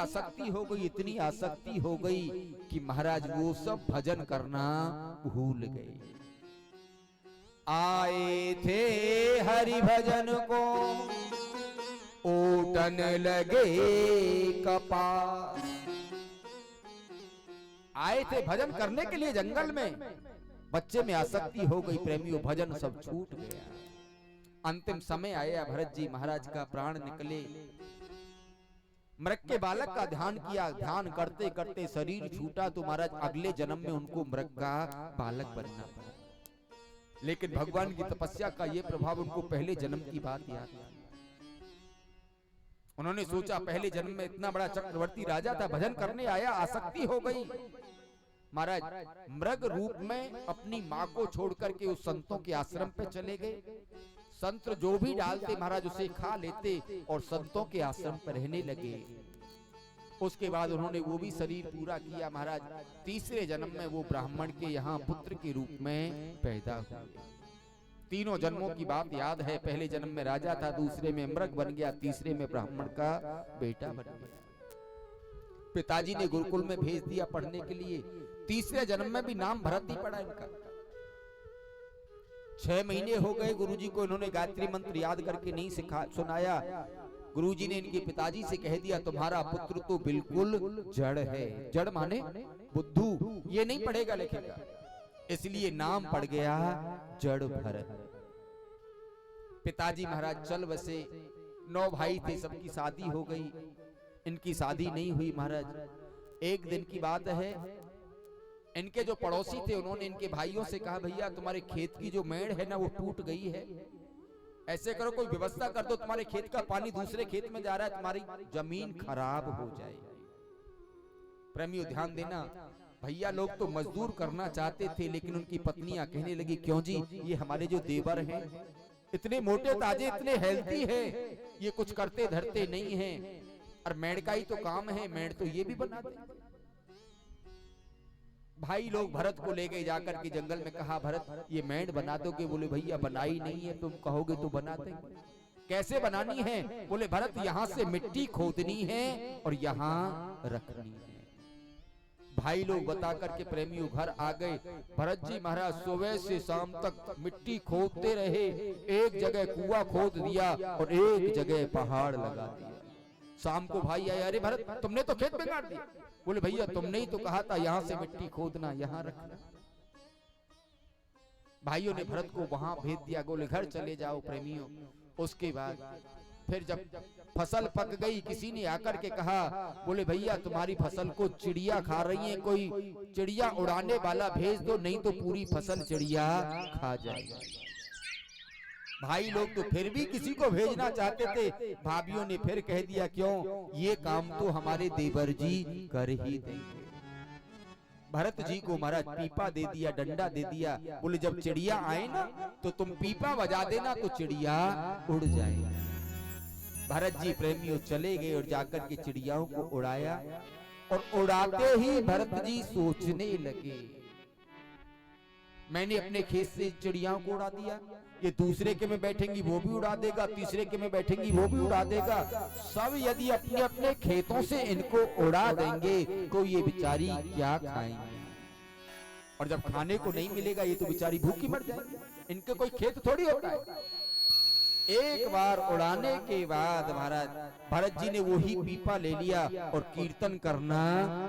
आसक्ति हो गई, इतनी आसक्ति हो गई कि महाराज वो सब भजन करना भूल गए। आए थे हरि भजन को ओटन लगे कपास। आए थे भजन करने के लिए जंगल में, बच्चे में आसक्ति हो गई प्रेमियों, भजन सब छूट गया। अंतिम समय आया, भरत जी महाराज का प्राण निकले। मृग के बालक का ध्यान किया, ध्यान करते करते शरीर छूटा तो महाराज अगले जन्म में उनको मृग का बालक बनना पड़ा। लेकिन भगवान की तपस्या का ये प्रभाव उनको पहले जन्म की बात याद थी। उन्होंने सोचा पहले जन्म में इतना बड़ा चक्रवर्ती राजा था, भजन करने आया, आसक्ति हो गई। महाराज मृग रूप में अपनी माँ को छोड़कर के उस संतों के आश्रम पे चले गए। संत जो भी डालते महाराज उसे खा लेते और संतों के आश्रम पर रहने लगे। उसके बाद उन्होंने वो भी शरीर पूरा किया महाराज। तीसरे जन्म में वो ब्राह्मण के यहाँ पुत्र के रूप में पैदा हुए। तीनों जन्मों की बात याद है। पहले जन्म में राजा था, दूसरे में मृग बन गया, तीसरे में ब्राह्मण का बेटा बन गया। पिताजी ने गुरुकुल में भेज दिया पढ़ने के लिए। तीसरे जन्म में भी नाम भरत ही पड़ा इनका। 6 महीने हो गए गुरुजी को, इन्होंने गायत्री मंत्र याद करके नहीं सुनाया। गुरुजी ने इनके पिताजी से कह दिया तुम्हारा पुत्र तो बिल्कुल जड़ है। जड़ माने बुद्धू, ये नहीं पढ़ेगा लिखेगा, इसलिए नाम पड़ गया जड़ भरत। पिताजी महाराज चल बसे। 9 भाई थे, सबकी शादी हो गई, इनकी शादी नहीं हुई महाराज। एक दिन की बात है, इनके जो पड़ोसी थे उन्होंने इनके भाइयों से कहा भैया तुम्हारे खेत की जो मेड़ है ना वो टूट गई है, ऐसे करो कोई व्यवस्था कर दो, तुम्हारे खेत का पानी दूसरे खेत में जा रहा है, तुम्हारी जमीन खराब हो जाएगी। प्रेमियों ध्यान देना, भैया लोग तो मजदूर करना चाहते थे, लेकिन उनकी पत्नियां कहने लगी क्यों जी, ये हमारे जो देवर हैं इतने मोटे ताजे, इतने हेल्थी है, ये कुछ करते धरते नहीं है, और मेड़ का ही तो काम है, मेड़ तो ये भी बना दे। भाई लोग भरत को ले गए जाकर के जंगल में, कहा भरत ये मेड़ बना दोगे? बोले भैया बनाई नहीं है, तुम कहोगे तो बना देंगे। कैसे बनानी है? बोले भरत यहाँ से मिट्टी खोदनी है और यहाँ रखनी है। भाई लोग बता करके प्रेमियों घर आ गए। भरत जी महाराज सुबह से शाम तक मिट्टी खोदते रहे। एक जगह कुआं खोद दिया और एक जगह पहाड़ लगा दिया। शाम को भाई आए, अरे भरत तुमने तो खेत बिगाड़ दिया। बोले भैया तुमने ही तो कहा था यहाँ से मिट्टी खोदना, यहाँ रखना। भाइयों ने भरत को वहां भेज दिया, बोले घर चले जाओ प्रेमियों। उसके बाद फिर जब फसल पक गई, किसी ने आकर के कहा, बोले भैया तुम्हारी फसल को चिड़िया खा रही है, कोई चिड़िया उड़ाने वाला भेज दो, नहीं तो पूरी फसल चिड़िया खा जाएगी। भाई लोग तो फिर भी किसी को भेजना चाहते थे। भाभियों ने फिर कह दिया क्यों, ये काम तो हमारे देवर जी कर ही देंगे। भरत जी को महाराज पीपा दे दिया, डंडा दे दिया। बोले जब चिड़िया आए ना तो तुम पीपा बजा देना तो चिड़िया उड़ जाएगी। भरत जी प्रेमियों चले गए और जाकर के चिड़ियाओं को उड़ाया, और उड़ाते ही भरत जी सोचने लगे मैंने अपने खेत से चिड़ियाओं को उड़ा दिया, ये दूसरे के में बैठेंगी वो भी उड़ा देगा, तीसरे के में बैठेंगी वो भी उड़ा देगा। सब यदि अपने अपने खेतों से इनको उड़ा देंगे तो ये बेचारी क्या खाएंगे, और जब खाने को नहीं मिलेगा ये तो बेचारी भूखी मर जाएगी। इनके कोई खेत थोड़ी होता है। एक बार उड़ाने के बाद महाराज भरत जी ने वही पीपा ले लिया और कीर्तन करना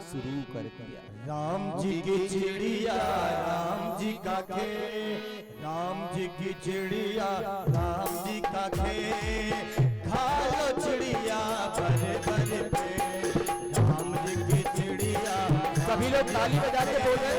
शुरू कर दिया। राम जी की चिड़िया राम जी का खेत, राम जी की चिड़िया राम जी का खेत, खा लो चिड़िया भर भर पेट, राम जी की चिड़िया। सभी लोग ताली बजा के बोले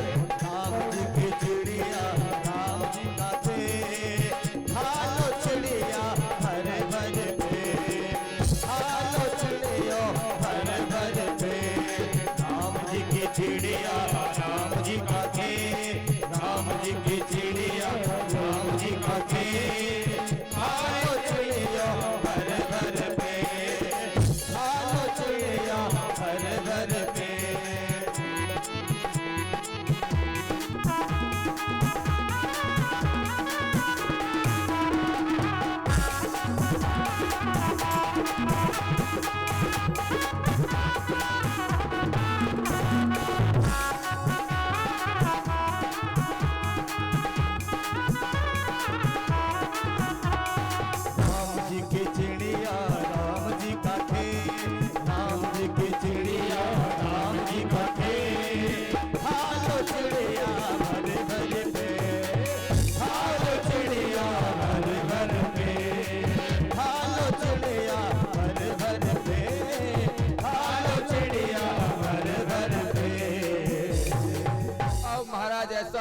राम जी की चिड़िया राम जी का खेत, खा लो चिड़िया भर भर पेट, खा लो चिड़िया भर भर पेट, राम जी की चिड़िया राम जी का खेत, राम जी की चिड़िया राम जी का खेत, खा लो चिड़िया भर भर पेट, खा लो चिड़िया भर भर पेट।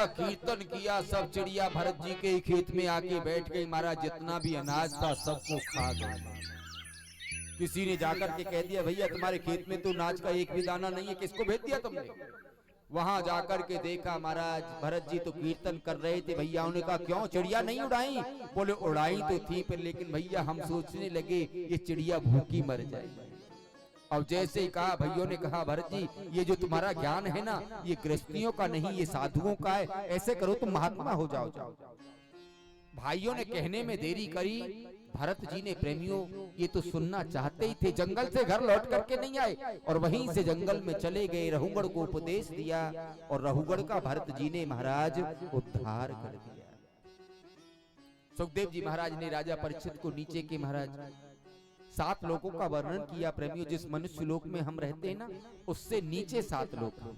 का कीर्तन किया, सब चिड़िया भरत जी के खेत में आके बैठ गई महाराज। जितना भी अनाज था सबको खा गई। किसी ने जाकर के कह दिया भैया तुम्हारे खेत में तो अनाज का एक भी दाना नहीं है, किसको भेज दिया तुमने? वहां जाकर के देखा महाराज भरत जी तो कीर्तन कर रहे थे। भैया ने कहा क्यों चिड़िया नहीं उड़ाई? बोले उड़ाई तो थी पर लेकिन भैया हम सोचने लगे ये चिड़िया भूखी मर जाएगी। अब जैसे ही कहा भैया ने कहा भरत जी ये जो तुम्हारा ज्ञान है ना ये गृहस्थियों का नहीं ये साधुओं का है, ऐसे करो तुम महात्मा हो जाओ। भाइयों ने कहने में देरी करी। भरत जी ने प्रेमियों ये तो सुनना चाहते ही थे, जंगल से घर लौट करके नहीं आए और वहीं से जंगल में चले गए। रहुगढ़ को उपदेश दिया और रहुगढ़ का भरत जी ने महाराज उद्धार कर दिया। सुखदेव जी महाराज ने राजा परीक्षित को नीचे के महाराज 7 लोगों का वर्णन किया। प्रेमियों जिस मनुष्य लोक में हम रहते हैं ना उससे नीचे 7 लोक हैं,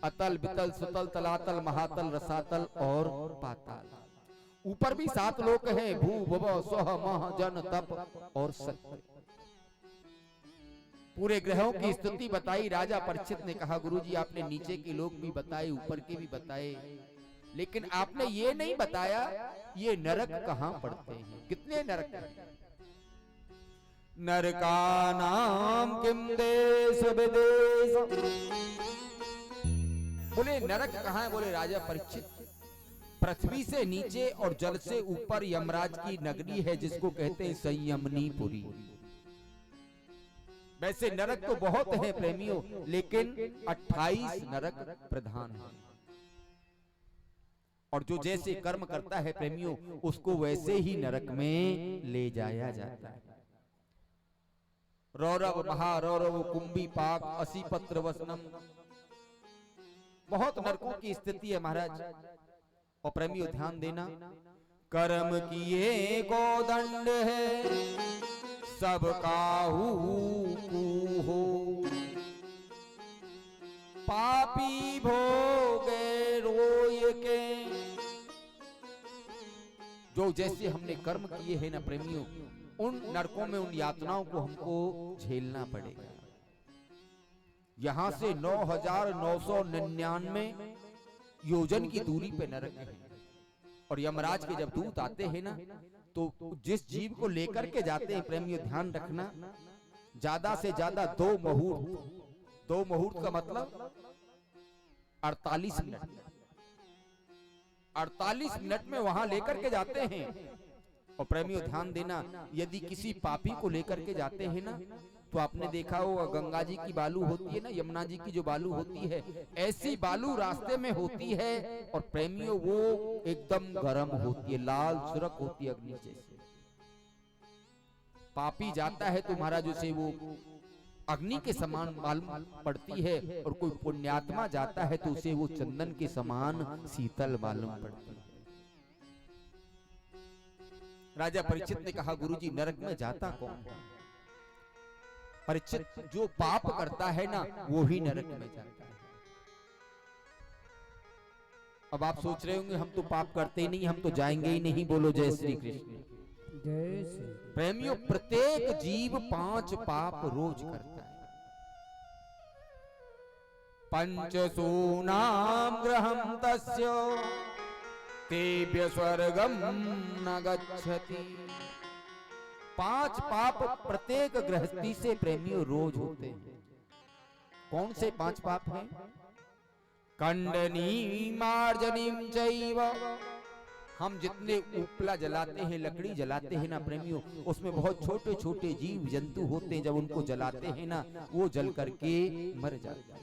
अतल वितल सुतल तलातल महातल रसातल और पाताल। ऊपर भी 7 लोक हैं, भू भव स्वह मह जन तप और सत्य। पूरे ग्रहों की स्थिति बताई। राजा परीक्षित ने कहा गुरुजी आपने नीचे के लोक भी बताए ऊपर के भी बताए, लेकिन आपने ये नहीं बताया ये नरक कहाँ पड़ते हैं, कितने नरक हैं? नरकानाम किम देश विदेश। बोले नरक कहाँ है? बोले राजा परीक्षित पृथ्वी से नीचे और जल से ऊपर यमराज की नगरी है जिसको कहते हैं संयमनीपुरी। वैसे नरक तो बहुत है प्रेमियों, लेकिन 28 नरक प्रधान है और जो जैसे कर्म करता है प्रेमियों उसको वैसे ही नरक में ले जाया जाता है। रौरव महारौरव कुंभी पाक असीपत्र वसनम, बहुत नरकों की स्थिति है महाराज। और प्रेमियों ध्यान देना, कर्म किए को दंड है सब काहू हो, पापी भोगे रोय के। जो जैसे हमने कर्म किए हैं ना प्रेमियों उन नरकों में उन यातनाओं को हमको झेलना पड़ेगा। यहां से 9,999 योजन की दूरी पे नरक है और यमराज के जब दूत आते हैं ना तो जिस जीव को लेकर के जाते हैं प्रेमियों ध्यान रखना ज्यादा से ज्यादा 2 मुहूर्त का मतलब 48 मिनट 48 मिनट में वहां लेकर के जाते हैं। और प्रेमियों ध्यान देना यदि किसी पापी को लेकर के जाते हैं ना तो आपने देखा होगा गंगा जी की बालू होती है ना, यमुना जी की जो बालू होती है ऐसी बालू रास्ते में होती है और प्रेमियों वो एकदम गर्म होती है, लाल सुरख होती है अग्नि जैसे। पापी जाता है तो महाराज उसे वो अग्नि के समान मालूम पड़ती है और कोई पुण्यात्मा जाता है तो उसे वो चंदन के समान शीतल मालूम पड़ती है। राजा परीक्षित ने कहा गुरुजी नरक में जाता कौन है? परीक्षित जो पाप करता है ना वो ही नरक में जाता है। अब आप सोच रहे होंगे हम तो पाप करते ही नहीं, हम तो जाएंगे ही नहीं। बोलो जय श्री कृष्ण। जय श्री। प्रेमियों प्रत्येक जीव 5 पाप रोज करता है। पंचसूनाम ग्रहम तस्य तेभ्य स्वर्गम न गच्छति। 5 पाप प्रत्येक गृहस्थी से प्रेमियों रोज होते हैं। कौन से 5 पाप हैं? कंडनी मार्जनीम चैव। हम जितने उपला जलाते हैं लकड़ी जलाते हैं ना प्रेमियों उसमें बहुत छोटे छोटे जीव जंतु होते हैं, जब उनको जलाते हैं ना वो जल करके मर जाते हैं।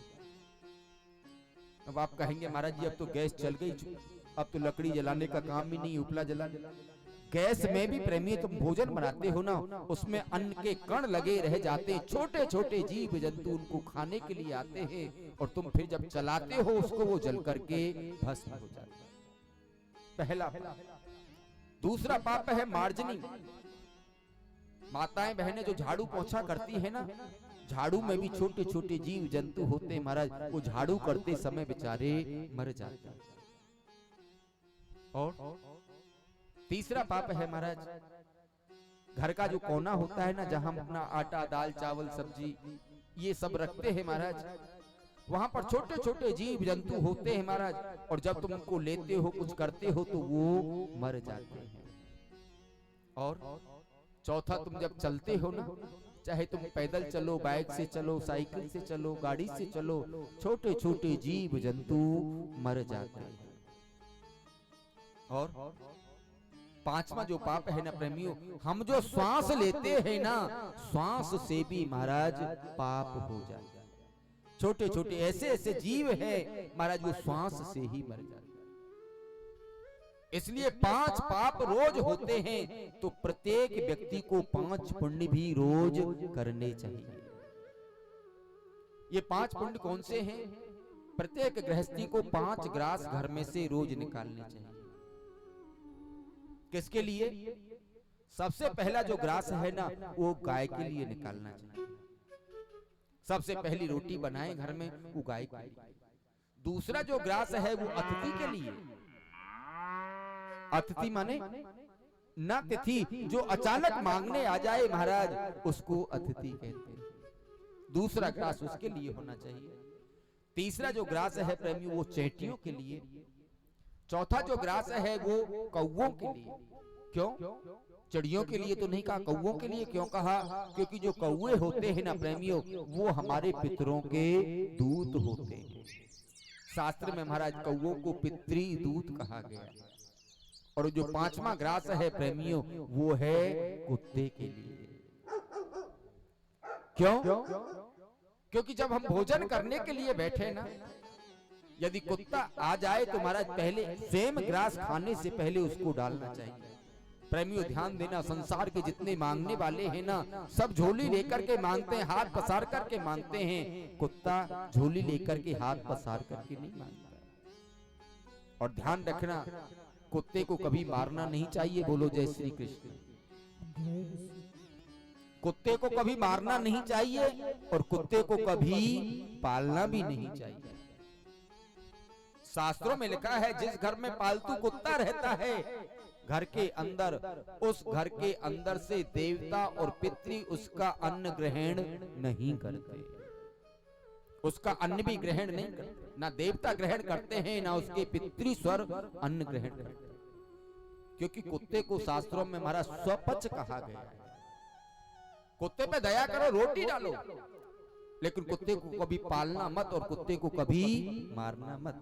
अब आप कहेंगे महाराज जी अब तो गैस चल गई, अब तो लकड़ी जलाने का काम ही नहीं, उपला जलाने। गैस में भी प्रेमी तुम भोजन बनाते हो ना उसमें अन्न के कण लगे रह जाते, छोटे छोटे जीव जंतु उनको खाने के लिए आते हैं और तुम फिर जब चलाते हो उसको वो जल करके भस्म हो जाता है। पहला। दूसरा पाप है मार्जनी। माताएं बहनें जो झाड़ू पोछा करती है ना, झाड़ू में भी छोटे छोटे जीव जंतु होते हैं महाराज, वो झाड़ू करते समय बेचारे मर जाते हैं। और तीसरा पाप है महाराज घर का जो कोना होता है ना जहां हम अपना आटा दाल चावल सब्जी ये सब रखते हैं महाराज, वहां पर छोटे छोटे जीव जंतु होते हैं महाराज, और जब तुम उनको लेते हो कुछ करते हो तो वो मर जाते हैं। और चौथा, तुम जब चलते हो ना, चाहे तुम पैदल चलो, बाइक से चलो, साइकिल से चलो, गाड़ी से चलो, छोटे छोटे जीव जंतु मर जाते हैं। और पांचवा जो पाप है ना प्रेमियों, हम जो श्वास लेते हैं ना, श्वास से भी महाराज पाप हो जाता है। छोटे छोटे ऐसे ऐसे जीव हैं महाराज, वो श्वास से ही मर जाते हैं। इसलिए 5 पाप रोज होते हैं, तो प्रत्येक व्यक्ति को 5 पुण्य भी रोज करने चाहिए। ये 5 पुण्य कौन से हैं? प्रत्येक गृहस्थी को 5 ग्रास घर में से रोज निकालने चाहिए। किसके लिए? सबसे पहला जो ग्रास है ना, वो गाय के लिए निकालना चाहिए। सबसे पहली रोटी बनाए घर में, वो गाय के लिए। दूसरा जो ग्रास है वो अतिथि के लिए। अतिथि माने न तिथि, जो अचानक मांगने आ जाए महाराज, उसको अतिथि कहते हैं। दूसरा ग्रास उसके लिए होना चाहिए। तीसरा जो ग्रास है प्रेमियों, वो चेटियों के लिए। चौथा जो ग्रास है वो कौवों के लिए। क्यों? चिड़ियों के लिए तो नहीं कहा, कौवों के लिए क्यों कहा? क्योंकि जो कौवे होते हैं ना प्रेमियों, वो हमारे पितरों के दूत होते हैं। शास्त्र में महाराज कौवों को पितृ दूत कहा गया। और जो 5वां ग्रास है प्रेमियों, वो है कुत्ते के लिए। क्यों? क्योंकि जब हम भोजन करने के लिए बैठे ना, यदि कुत्ता आ जाए तो महाराज पहले सेम ग्रास खाने से पहले उसको डालना चाहिए। प्रेमियों ध्यान देना, संसार के जितने मांगने वाले हैं ना, सब झोली लेकर के मांगते हैं, हाथ पसार करके मांगते हैं। कुत्ता झोली लेकर के हाथ पसार करके नहीं मांगता। और ध्यान रखना, कुत्ते को कभी मारना नहीं चाहिए। बोलो जय श्री कृष्ण। कुत्ते को कभी मारना नहीं चाहिए, और कुत्ते को कभी पालना भी नहीं चाहिए। शास्त्रों में लिखा है, जिस घर में पालतू कुत्ता रहता है, घर के अंदर, उस घर के अंदर से देवता और पितृ उसका अन्न ग्रहण नहीं करते। उसका अन्न भी ग्रहण नहीं करते। ना देवता ग्रहण करते हैं, ना उसके पितृ स्वर अन्न ग्रहण करते। क्योंकि कुत्ते को शास्त्रों में हमारा स्वपच कहा गया है। कुत्ते पे दया करो, रोटी डालो, लेकिन कुत्ते को कभी पालना मत, और कुत्ते को कभी मारना मत।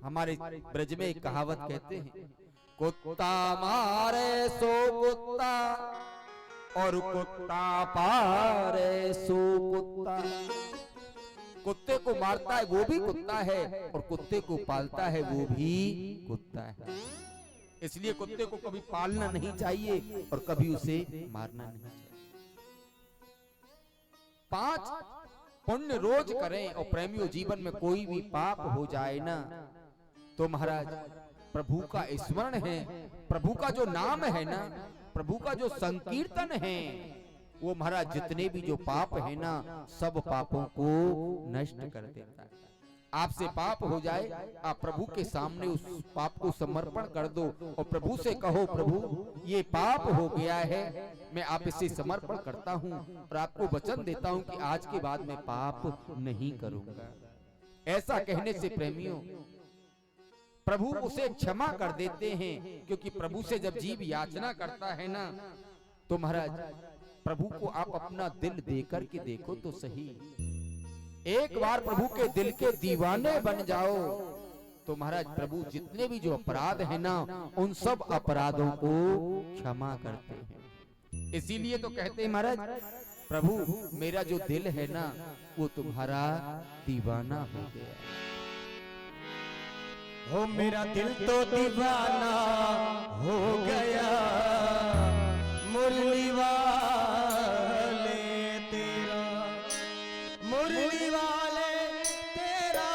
हमारे ब्रज में एक कहावत कहते हैं, कुत्ता मारे सो कुत्ता, और कुत्ता पारे सो कुत्ता। कुत्ते को मारता है वो भी कुत्ता है, और कुत्ते को पालता है वो भी कुत्ता है। इसलिए कुत्ते को कभी पालना नहीं चाहिए, और कभी उसे मारना नहीं चाहिए। 5 पुण्य रोज करें, और प्रेमियों जीवन में कोई भी पाप हो जाए ना, तो महाराज प्रभु का स्मरण है, प्रभु का जो नाम है ना, प्रभु का जो संकीर्तन है, वो महाराज जितने भी जो पाप है ना, सब पापों को नष्ट कर देता है। आपसे पाप हो जाए, आप प्रभु के सामने उस पाप को समर्पण कर दो, और प्रभु से कहो, प्रभु ये पाप हो गया है, मैं आप इसे समर्पण करता हूँ, और आपको वचन देता हूँ कि आज के बाद मैं पाप नहीं करूंगा। ऐसा कहने से प्रेमियों प्रभु उसे क्षमा कर देते हैं। क्योंकि प्रभु से जब जीव याचना करता है ना, तो महाराज प्रभु को आप अपना दिल देकर के देखो तो सही। एक बार प्रभु के दिल के दीवाने बन जाओ, तो महाराज प्रभु जितने भी जो अपराध है ना, उन सब अपराधों को क्षमा करते हैं। इसीलिए तो कहते हैं महाराज, प्रभु मेरा जो दिल है ना, वो तुम्हारा दीवाना हो गया। हो मेरा दिल तो दीवाना हो गया, मुरली वाले तेरा, मुरली वाले तेरा,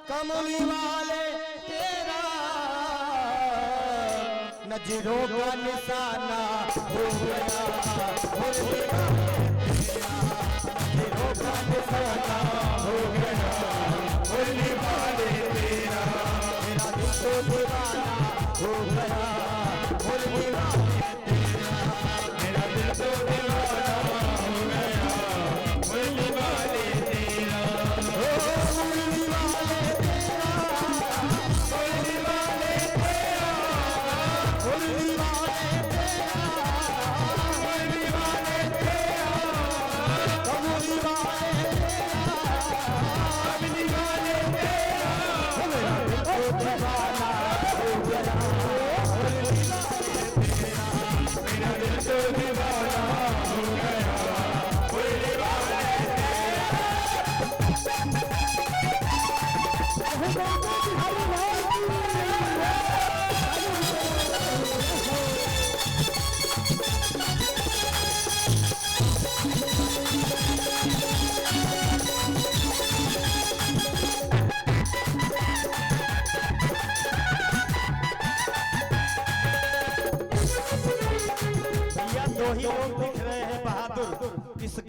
कमली वाले तेरा, नजरों का निशाना हो गया, मुरली वाले तेरा, नजरों का निशाना हो गया, मुरली वाले तेरा, मेरा दिल तो दीवाना हो गया, मुरली वाले तेरा, मेरा दिल तो दीवाना हो गया, मुरली वाले तेरा।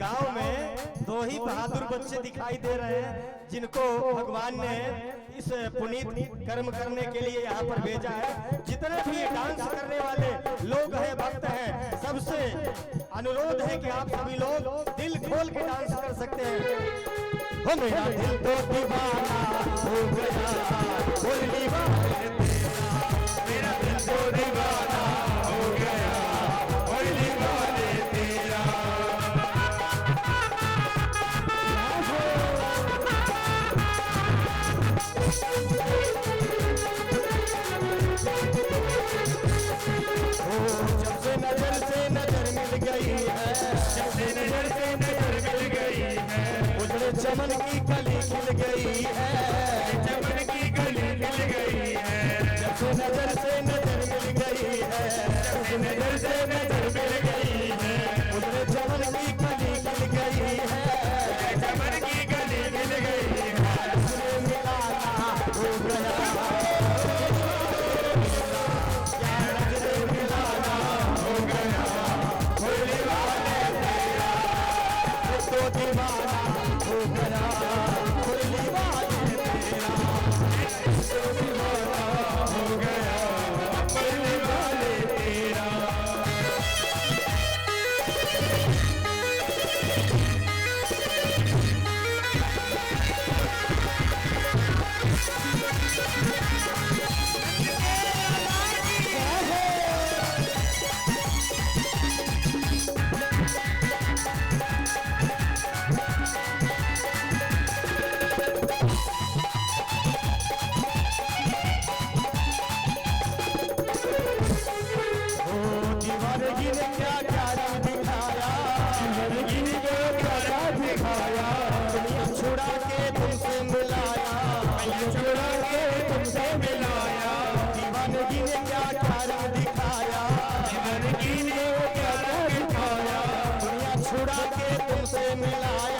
गांव में दो ही बहादुर बच्चे दिखाई दे रहे हैं जिनको भगवान ने इस पुनीत कर्म करने के लिए यहाँ पर भेजा है। जितने भी डांस करने वाले लोग हैं, भक्त हैं, सबसे अनुरोध है कि आप सभी लोग दिल खोल के डांस कर सकते हैं। हो मेरा दिल तो दीवाना हो गया, बोल दीवाने तेरा, मेरा दिल तो दीवाना हो गया, बोल दीवाने तेरा। जब से नजर मिल गई है, जब से नजर मिल गई है, उजड़े चमन की कली खिल गई है, चमन की कली खिल गई है। जब से नजर मिल गई है, जब से नजर मिल गई है, उजड़े चमन की कली खिल गई है, चमन की कली खिल गई है। तुझसे मिलाना हो गया,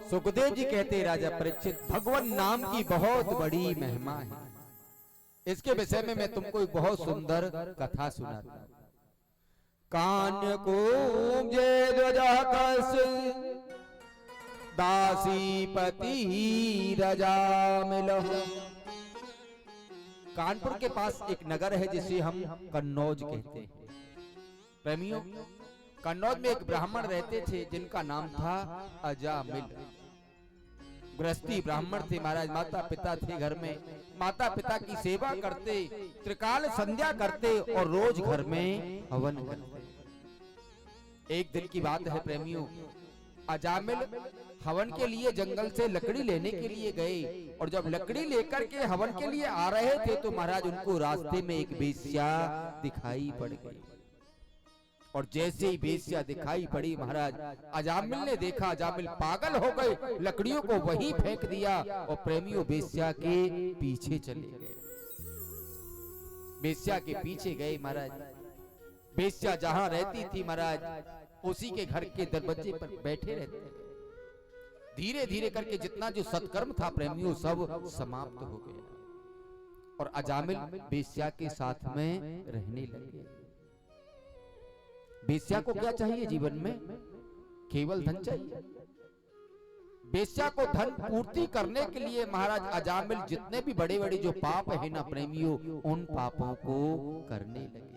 सुखदेव जी कहते राजा परीक्षित, भगवान नाम की बहुत बड़ी महिमा है। इसके विषय में मैं तुमको एक बहुत सुंदर कथा सुनाता हूं। कान को जे ध्वजा कस दासी पति रजा मिलहु। कानपुर के पास एक नगर है जिसे हम कन्नौज कहते हैं। प्रेमियों, कन्नौज में एक ब्राह्मण रहते थे जिनका नाम था अजामिल। गृहस्थी ब्राह्मण थे महाराज, माता पिता थे घर में, माता पिता की सेवा करते, त्रिकाल संध्या करते और रोज घर में हवन करते। एक दिन की बात है प्रेमियों, अजामिल हवन के लिए जंगल से लकड़ी लेने के लिए गए और जब लकड़ी लेकर के हवन के लिए आ रहे थे तो महाराज उनको रास्ते में एक वेश्या दिखाई पड़ गई। और जैसे ही वेश्या दिखाई पड़ी महाराज, अजामिल ने देखा, अजामिल पागल हो गए, लकड़ियों को वहीं फेंक दिया और प्रेमियों वेश्या के पीछे चले गए। वेश्या के पीछे गए महाराज। वेश्या जहां रहती थी महाराज उसी के घर के दरवाजे पर बैठे रहते। धीरे धीरे करके जितना जो सत्कर्म था प्रेमियों सब समाप्त हो गया और अजामिल वेश्या के साथ में रहने लगे। वेश्या को क्या चाहिए जीवन में? केवल धन चाहिए। वेश्या को धन पूर्ति करने के लिए महाराज अजामिल जितने भी बड़े बड़े जो पाप है ना प्रेमियों, उन पापों को करने लगे।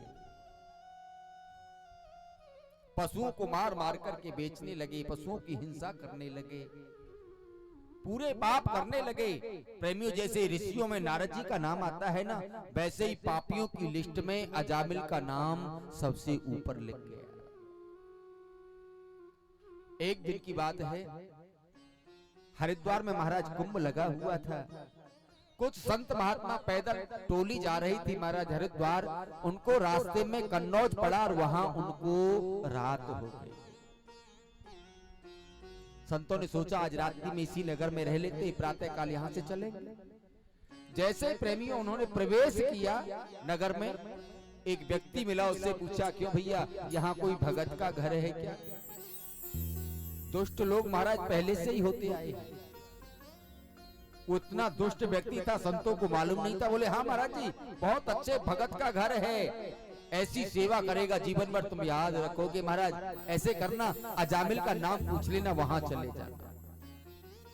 पशुओं को मार मार करके बेचने लगे, पशुओं की हिंसा करने लगे, पूरे पाप करने लगे। प्रेमियों, जैसे ऋषियों में नारद जी का नाम आता है ना, वैसे ही पापियों की लिस्ट में अजामिल का नाम सबसे ऊपर लिख गया। एक दिन की बात है, हरिद्वार में महाराज कुंभ लगा हुआ था। कुछ संत महात्मा पैदल टोली जा रही थी महाराज हरिद्वार, उनको रास्ते में कन्नौज पड़ा और वहां उनको रात हो गई। संतों ने सोचा आज रात्रि में इसी नगर में रह लेते, प्रातः काल यहाँ से चले। जैसे प्रेमियों उन्होंने प्रवेश किया नगर में, एक व्यक्ति मिला, उससे पूछा क्यों भैया यहाँ कोई भगत का घर है क्या? दुष्ट लोग महाराज पहले से ही होते आए हैं। उतना दुष्ट व्यक्ति था, संतों को मालूम नहीं था। बोले हाँ महाराज जी बहुत अच्छे भगत का घर है, ऐसी सेवा करेगा जीवन भर तुम याद रखोगे। महाराज ऐसे करना, अजामिल का नाम पूछ लेना, वहां चले जाना।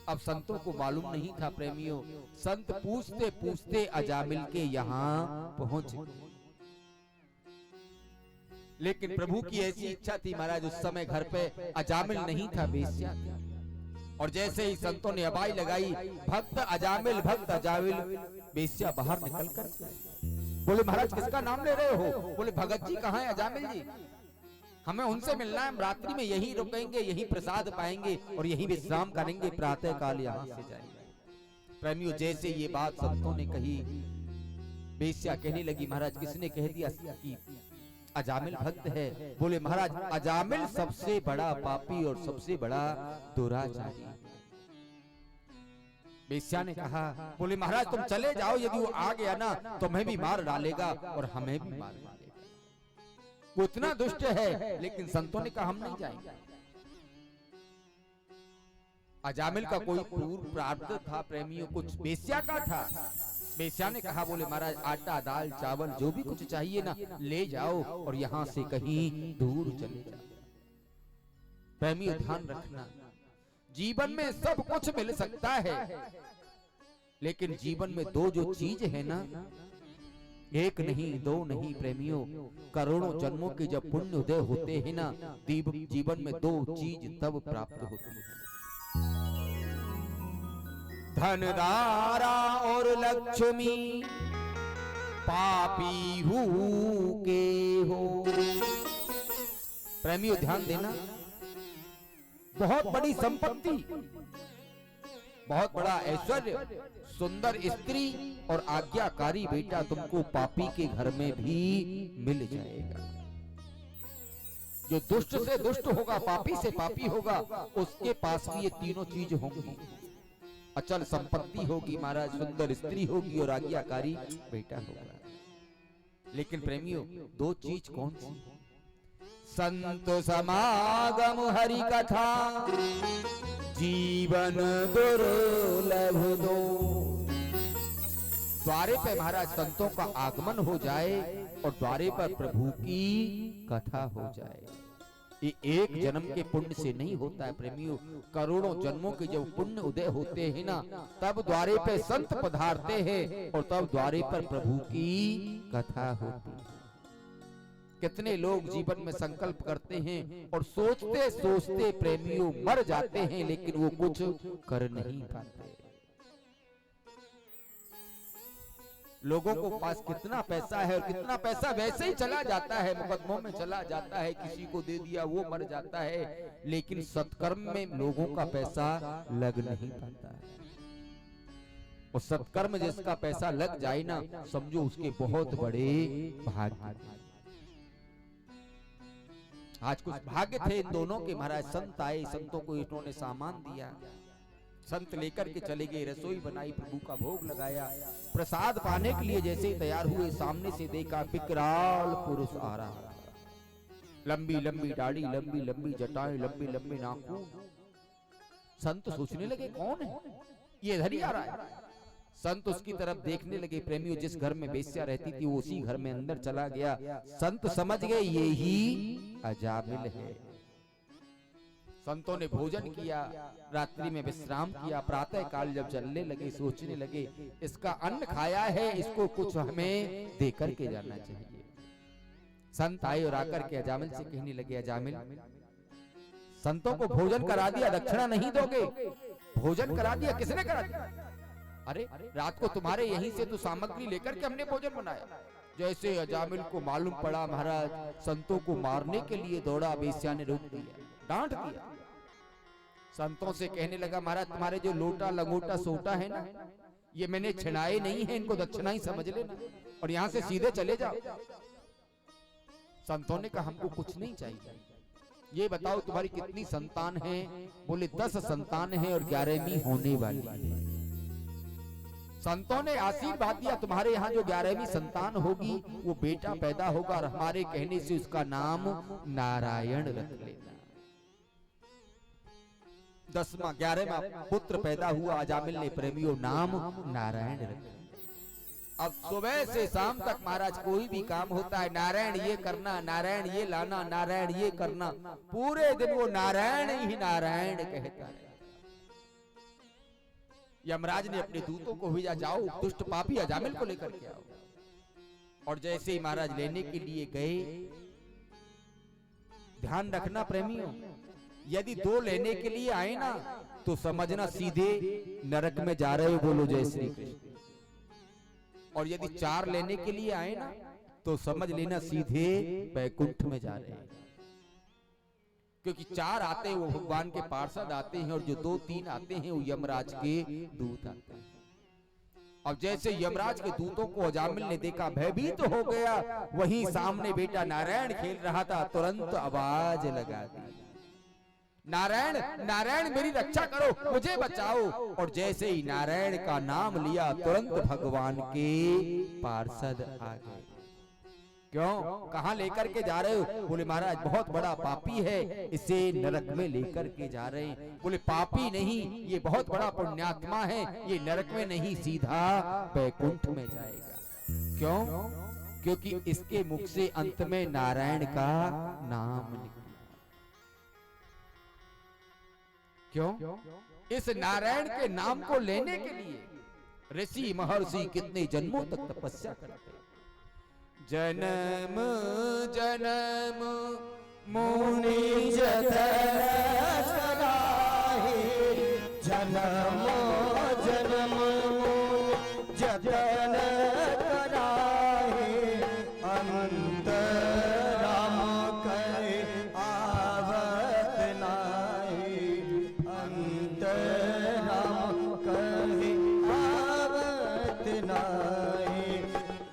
अब संतों को मालूम नहीं था प्रेमियों, संत पूछते पूछते अजामिल के यहाँ पहुंच गए। लेकिन प्रभु की ऐसी इच्छा थी महाराज, उस समय घर पे अजामिल नहीं था, वेश्या थी। और जैसे ही संतों ने अबाई लगाई, भक्त अजामिल वेश्या बाहर निकल कर बोले महाराज किसका नाम ले रहे हो? बोले भगत जी कहाँ है? अजामिल जी, हमें उनसे मिलना है, हम रात्रि में यहीं रुकेंगे, यहीं प्रसाद पाएंगे और यहीं विश्राम करेंगे, प्रातः काल यहाँ से जाएंगे। प्रेमियों, जैसे ये बात संतों ने कही, वेश्या कहने लगी महाराज किसने कह दिया कि अजामिल भक्त है? बोले महाराज अजामिल सबसे बड़ा पापी और सबसे बड़ा दुराचारी। वेश्या ने कहा, बोले महाराज तुम चले जाओ, यदि वो आ गया ना तो हमें भी मार डालेगा और हमें भी मार डालेगा, वो इतना दुष्ट है। लेकिन संतों ने कहा हम नहीं जाएंगे। अजामिल का कोई पूर्व प्रारब्ध था प्रेमियों, कुछ वेश्या का था। वेश्या ने कहा, बोले महाराज आटा दाल चावल जो भी कुछ चाहिए ना ले जाओ और यहाँ से कहीं दूर चले जाओ। प्रेमियों ध्यान रखना, जीवन में सब कुछ मिल सकता है, लेकिन जीवन में दो जो चीज है ना, एक नहीं दो नहीं प्रेमियों, करोड़ों जन्मों के जब पुण्य उदय होते हैं ना, जीवन में दो चीज तब प्राप्त होती है, धन दारा और लक्ष्मी पापी हूँ के हो। प्रेमियों ध्यान देना, बहुत बड़ी संपत्ति, बहुत बड़ा ऐश्वर्य, सुंदर स्त्री और आज्ञाकारी बेटा तुमको पापी के घर में भी मिल जाएगा। जो दुष्ट से दुष्ट होगा, पापी से पापी होगा, उसके पास भी ये तीनों चीज होंगी। अचल संपत्ति होगी महाराज, सुंदर स्त्री होगी और आज्ञाकारी बेटा होगा। लेकिन प्रेमियों दो चीज कौन सी? संत समागम हरि कथा जीवन दुर्लभ दो। द्वारे पे महाराज संतों का आगमन हो जाए और द्वारे पर प्रभु की कथा हो जाए। ये एक जन्म के पुण्य से नहीं होता है प्रेमियों, करोड़ों जन्मों के जब पुण्य उदय होते हैं ना, तब द्वारे पे संत पधारते हैं और तब द्वारे पर प्रभु की कथा होती है। कितने लोग जीवन में संकल्प करते हैं और सोचते सोचते प्रेमियों मर जाते हैं, लेकिन वो कुछ कर नहीं पाते। लोगों को पास कितना पैसा है और कितना पैसा वैसे ही चला जाता है, मुकदमों में चला जाता है, किसी को दे दिया वो मर जाता है, लेकिन सत्कर्म में लोगों का पैसा लग नहीं पाता है। और सत्कर्म जिसका पैसा लग जाए ना, समझो उसके बहुत बड़े भाग्य। आज कुछ भाग्य थे इन दोनों के, महाराज संत आए, संतों को इन्होंने सामान दिया, संत लेकर के चले गए, रसोई बनाई, प्रभु का भोग लगाया। प्रसाद पाने के लिए जैसे ही तैयार हुए, सामने से देखा विकराल पुरुष आ रहा, लंबी लंबी दाढ़ी, लंबी लंबी जटाएं, लंबी लंबी नाखून। संत सोचने लगे कौन है ये, इधर ही आ रहा है। संत उसकी तरफ देखने लगे। प्रेमियों, जिस घर में वेश्या रहती थी वो उसी घर में अंदर चला गया। संत समझ गए ये ही अजामिल है। संतों ने भोजन किया, रात्रि में विश्राम किया, प्रातः काल जब चलने लगे सोचने लगे इसका अन्न खाया है, इसको कुछ हमें देकर के जाना चाहिए। संत आए और आकर के अजामिल से कहने लगे, अजामिल संतों को भोजन करा दिया, दक्षिणा नहीं दोगे? भोजन करा दिया, किसने करा दिया? अरे रात को तुम्हारे यहीं से तो सामग्री लेकर के हमने भोजन बनाया। जैसे अजामिल को मालूम पड़ा, महाराज संतों को मारने के लिए दौड़ा, वेश्या ने रोक दिया, डांट दिया। संतों से कहने लगा, महाराज तुम्हारे जो लोटा लंगोटा सोटा है ना, ये मैंने छिनाए नहीं है, इनको दक्षिणा ही समझ लेना और यहाँ से सीधे चले जाओ। संतों ने कहा हमको कुछ नहीं चाहिए, ये बताओ तुम्हारी कितनी संतान है? बोले 10 संतान है और 11वीं होने वाली है। संतों ने आशीर्वाद दिया, तुम्हारे यहाँ जो 11वीं संतान होगी वो बेटा पैदा होगा और हमारे कहने से उसका नाम नारायण रख लेना। 10वां 11वां पुत्र पैदा हुआ, अजामिल ने प्रेमियों नाम नारायण रखा। अब सुबह से शाम तक महाराज कोई भी काम होता है, नारायण ये करना, नारायण ये लाना, नारायण ये करना, पूरे दिन वो नारायण ही नारायण कहता है। यमराज ने अपने दूतों को भेजा, जाओ दुष्ट पापी अजामिल को लेकर के आओ। और जैसे ही महाराज लेने के लिए गए, ध्यान रखना प्रेमियों, यदि 2 लेने के लिए आए ना तो समझना सीधे नरक में जा रहे हो, बोलो जय श्री कृष्ण। और यदि 4 लेने के लिए आए ना तो समझ लेना सीधे वैकुंठ में जा रहे हैं। क्योंकि 4 आते हैं वो भगवान के पार्षद आते हैं और जो 2-3 आते हैं वो यमराज के दूत आते हैं। अब जैसे यमराज के दूतों को अजामिल ने देखा, भयभीत हो गया। वहीं सामने बेटा नारायण खेल रहा था, तुरंत आवाज लगा दी, नारायण नारायण मेरी रक्षा करो, मुझे बचाओ। और जैसे ही नारायण का नाम लिया, तुरंत भगवान के पार्षद आ गए। क्यों, कहां लेकर के जा रहे हो? बोले महाराज बहुत बड़ा पापी है, इसे नरक में लेकर के जा रहे हैं। बोले पापी नहीं, ये बहुत बड़ा पुण्यात्मा है, ये नरक में नहीं सीधा वैकुंठ में जाएगा। क्यों? क्योंकि इसके मुख से अंत में नारायण का नाम निकला। क्यों? इस नारायण के नाम को लेने के लिए ऋषि महर्षि कितने जन्मों तक तपस्या करते। जन्म जन्म मुनि जतन कराहे, जन्म जन्म जतन कराहे, अंत राम कहे आवत नाहि, अंत राम कहे आवत नाहि।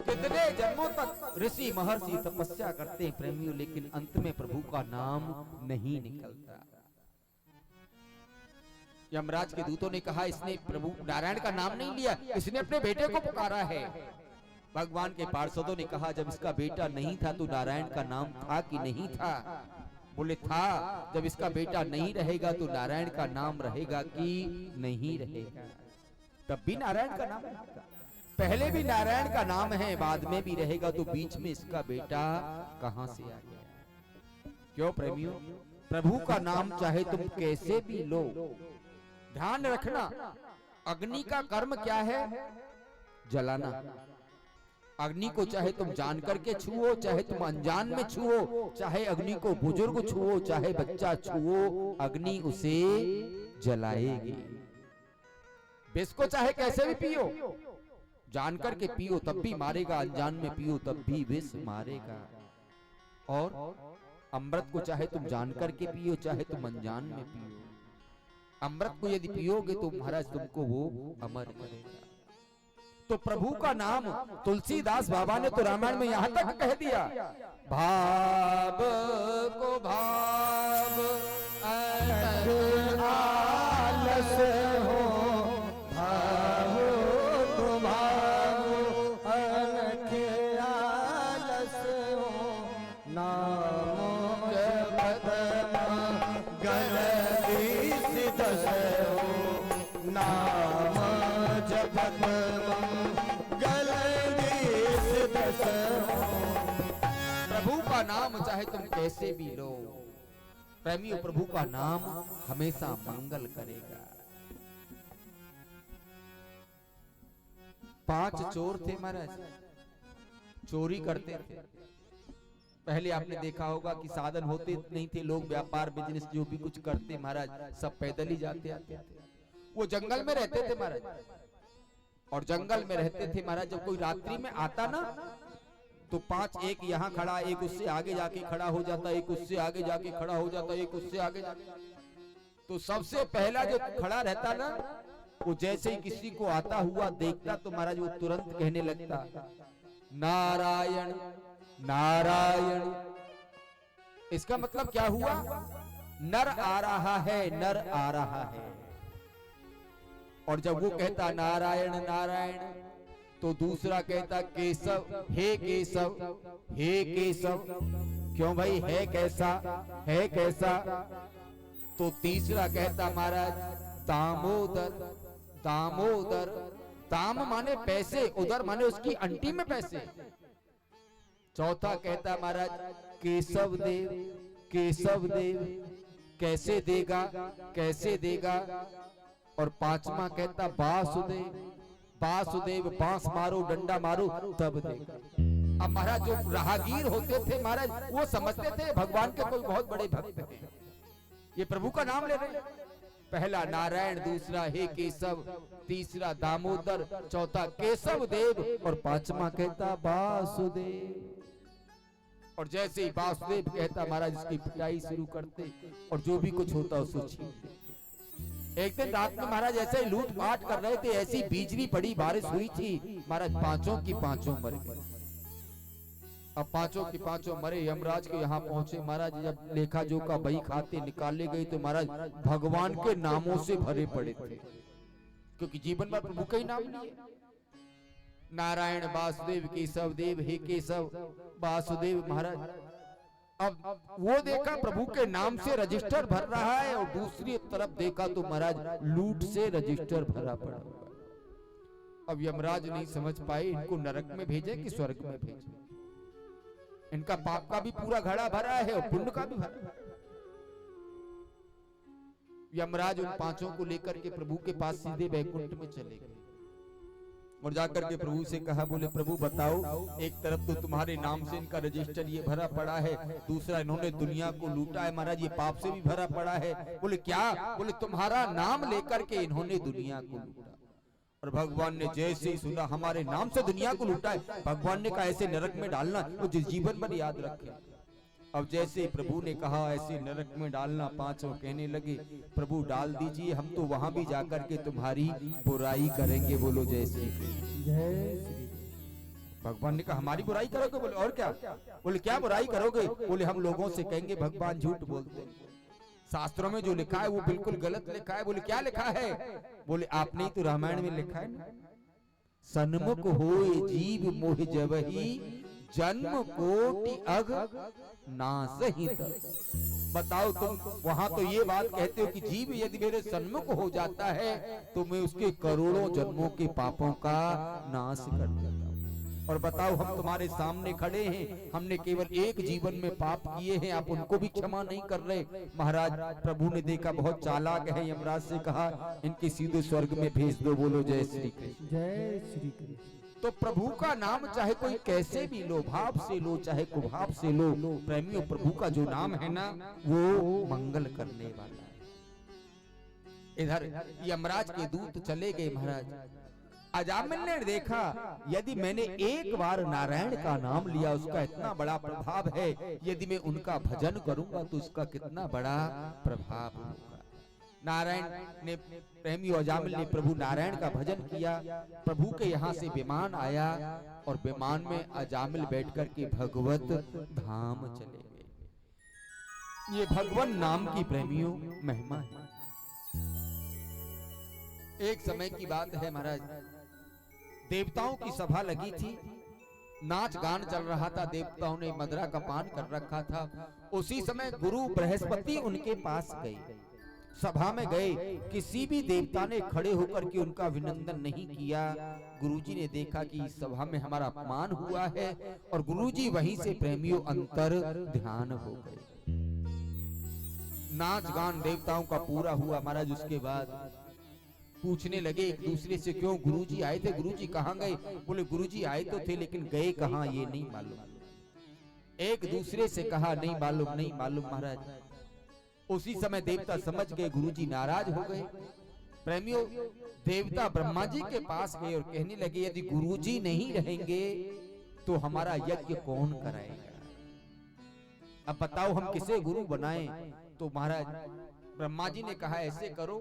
कितने जन्मों तक ऋषि महर्षि तपस्या करते हैं प्रेमियों, लेकिन अंत में प्रभु का नाम नहीं निकलता। यमराज के दूतों ने कहा इसने प्रभु नारायण का नाम नहीं लिया, इसने अपने बेटे को पुकारा है। भगवान के पार्षदों ने कहा जब इसका बेटा नहीं था तो नारायण का नाम था कि नहीं था? बोले था। जब इसका बेटा नहीं रहेगा तो नारायण का नाम रहेगा कि नहीं रहेगा? तब भी नारायण का नाम रहेगा। पहले भी नारायण का नाम है, बाद में भी रहेगा, तो बीच में इसका बेटा कहां से आ गया? क्यों प्रेमियों, प्रभु का नाम चाहे तुम कैसे भी लो, ध्यान रखना अग्नि का कर्म क्या है? जलाना। अग्नि को चाहे तुम जान करके छुओ, चाहे तुम अनजान में छुओ, चाहे अग्नि को बुजुर्ग छुओ, चाहे बच्चा छुओ, अग्नि उसे जलाएगी। विष को चाहे कैसे भी पियो, जान करके पियो तब भी मारेगा, अनजान में पियो तब भी विष मारेगा। और अमृत को चाहे तुम जान करके पियो, चाहे तुम अनजान में पियो, अमृत को यदि पियोगे तो महाराज तुमको वो अमर करेगा। तो प्रभु का नाम तुलसीदास बाबा ने तो रामायण में यहां तक कह दिया, भाव को भाव आलस हो, भाव को भाव अनख आलस हो, नाम जपत गल दस हो, नाम जपत गल दस हो। प्रभु का नाम चाहे तुम कैसे भी लो, प्रेमियों प्रभु का नाम हमेशा मंगल करेगा। 5 चोर थे महाराज, चोरी करते थे। पहले आपने देखा होगा कि साधन होते नहीं थे, लोग व्यापार बिजनेस जो भी कुछ करते महाराज सब पैदल ही जाते आते थे। वो जंगल में रहते थे महाराज, और जंगल में रहते थे महाराज, जब कोई रात्रि में आता ना तो 5 एक यहाँ खड़ा, एक उससे आगे जाके खड़ा हो जाता, एक उससे आगे जाके खड़ा हो जाता, एक उससे आगे जाके, तो सबसे पहला जो खड़ा रहता ना, वो जैसे ही किसी को आता हुआ देखता तो महाराज वो तुरंत कहने लगता, नारायण नारायण। इसका मतलब क्या हुआ? नर आ रहा है, नर आ रहा है। और जब वो कहता नारायण नारायण, तो दूसरा कहता केशव, हे केशव, हे केशव। क्यों भाई, है कैसा, है कैसा? तो तीसरा कहता महाराज दामोदर, दामोदर। दाम माने पैसे, उधर माने उसकी अंटी में पैसे। चौथा कहता महाराज केशव देव, केशव देव, कैसे देगा, कैसे देगा? और 5वां कहता वासुदेव, वासुदेव, बांस मारो डंडा मारो तब देगा। अब महाराज जो राहगीर होते थे महाराज, वो समझते थे भगवान के कोई बहुत बड़े भक्त हैं, ये प्रभु का नाम ले रहे। पहला नारायण, दूसरा हे केशव, तीसरा दामोदर, चौथा केशव देव, और 5वां कहता वासुदेव। और जैसे ही वासुदेव कहता महाराज इसकी पिटाई शुरू करते, और जो भी कुछ होता उसको छीनते। एक दिन रात में महाराज ऐसे ही लूट पाट कर रहे थे, ऐसी बिजली पड़ी, बारिश हुई थी महाराज, 5 की 5 मर गए। अब 5 की 5 मरे। यमराज के यहाँ पहुंचे महाराज, जब लेखा जोखा बही खाते निकाले गए तो महाराज भगवान के नामों से भरे पड़े थे, क्योंकि जीवन भर प्रभु का ही नाम लिए। नारायण वासुदेव, केशव देव, हे केशव वासुदेव महाराज। अब वो देखा प्रभु के नाम से रजिस्टर भर रहा है, और दूसरी तरफ देखा तो महाराज लूट से रजिस्टर भरा पड़ा। अब यमराज नहीं समझ पाए इनको नरक में भेजे कि स्वर्ग में भेजे। इनका पाप का भी पूरा घड़ा भरा है और पुण्य का भी भरा। यमराज उन 5 को लेकर के प्रभु के पास सीधे वैकुंठ में चले गए, और जाकर के प्रभु से कहा, बोले प्रभु बताओ, एक तरफ तो तुम्हारे नाम से इनका रजिस्टर ये भरा पड़ा है, दूसरा इन्होंने दुनिया को लूटा है महाराज, ये पाप से भी भरा पड़ा है। बोले क्या? बोले तुम्हारा नाम लेकर के इन्होंने दुनिया को लूटा। और भगवान ने जैसे ही सुना हमारे नाम से दुनिया को लूटा है, भगवान ने कहा ऐसे नरक में डालना, वो जीवन भर याद रखे। अब जैसे ही प्रभु ने कहा ऐसे नरक में डालना, 5 कहने लगे प्रभु डाल दीजिए, हम तो वहां भी जाकर के तुम्हारी बुराई करेंगे। बोलो जय श्री कृष्ण। भगवान ने कहा हमारी बुराई करोगे? बोले और क्या? बोले क्या बुराई करोगे? बोले हम लोगों से कहेंगे भगवान झूठ बोलते हैं, शास्त्रों में जो लिखा है वो बिल्कुल गलत लिखा है। बोले क्या लिखा है? बोले आपने ही तो रामायण में लिखा है ना, सन्मुख होए जीव मोह जबहि, जन्म कोटि अघ नासहि तब। बताओ तुम वहां तो ये बात कहते हो कि जीव यदि मेरे सन्मुख हो जाता है तो मैं उसके करोड़ों जन्मों के पापों का नाश कर देता हूं। और बताओ हम तुम्हारे सामने खड़े हैं, हमने केवल एक जीवन में पाप किए हैं, आप उनको भी क्षमा नहीं कर रहे। महाराज प्रभु ने देखा बहुत चालाक है, यमराज से कहा इनके सीधे स्वर्ग में भेज दो। बोलो जय श्री कृष्ण। जय श्री कृष्ण। तो प्रभु का नाम चाहे कोई कैसे भी लो, भाव से लो चाहे कुभाव से लो, प्रेमियों प्रभु का जो नाम है ना वो मंगल करने वाला है। इधर यमराज के दूत चले गए। महाराज अजामिल ने देखा यदि मैंने एक बार नारायण का नाम लिया उसका इतना बड़ा प्रभाव है, यदि मैं उनका भजन करूंगा तो उसका कितना बड़ा प्रभाव होगा। नारायण ने प्रेमी अजामिल ने प्रभु नारायण का भजन किया। प्रभु के यहाँ से विमान आया और विमान में अजामिल बैठकर के भगवत धाम चले गए। ये भगवान नाम की प्रेमियों महिमा है। एक समय की बात है महाराज, देवताओं की सभा लगी थी, नाच गान चल रहा था, देवताओं ने मदरा का पान कर रखा था। उसी समय गुरु बृहस्पति उनके पास गए, सभा में गए। किसी भी देवता ने खड़े होकर के उनका अभिनंदन नहीं किया। गुरुजी ने देखा कि इस सभा में हमारा अपमान हुआ है और गुरुजी वहीं से प्रेमियों अंतर ध्यान हो गए। नाच गान देवताओं का पूरा हुआ। महाराज उसके बाद पूछने लगे एक दूसरे से, क्यों गुरुजी आए थे? गुरुजी कहाँ गए? बोले गुरुजी आए तो थे लेकिन गए कहाँ ये नहीं मालूम। एक दूसरे से कहा नहीं मालूम नहीं मालूम। महाराज उसी समय देवता समझ गए गुरुजी नाराज हो गए। प्रेमियों देवता ब्रह्मा जी के पास गए और कहने लगे यदि गुरुजी नहीं रहेंगे तो हमारा यज्ञ कौन कराएगा? अब बताओ हम किसे गुरु बनाएं? तो महाराज ब्रह्मा जी ने कहा ऐसे करो,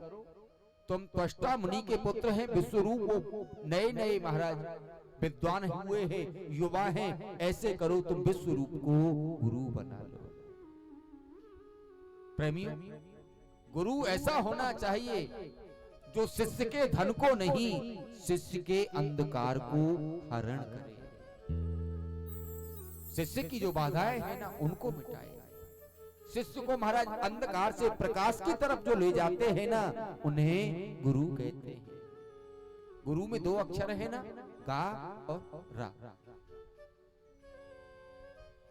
तुम त्वष्टा मुनि के पुत्र हैं, विश्वरूप नए नए महाराज विद्वान हुए हैं, युवा हैं, ऐसे करो तुम विश्वरूप को गुरु बना लो। प्रेमियों गुरु ऐसा होना चाहिए जो शिष्य के धन को नहीं, शिष्य के अंधकार को हरण करे, शिष्य की जो बाधाएं हैं ना उनको मिटाए, शिष्य को महाराज अंधकार से प्रकाश की तरफ जो ले जाते हैं ना उन्हें गुरु कहते हैं। गुरु में दो अक्षर है ना, गा और रा।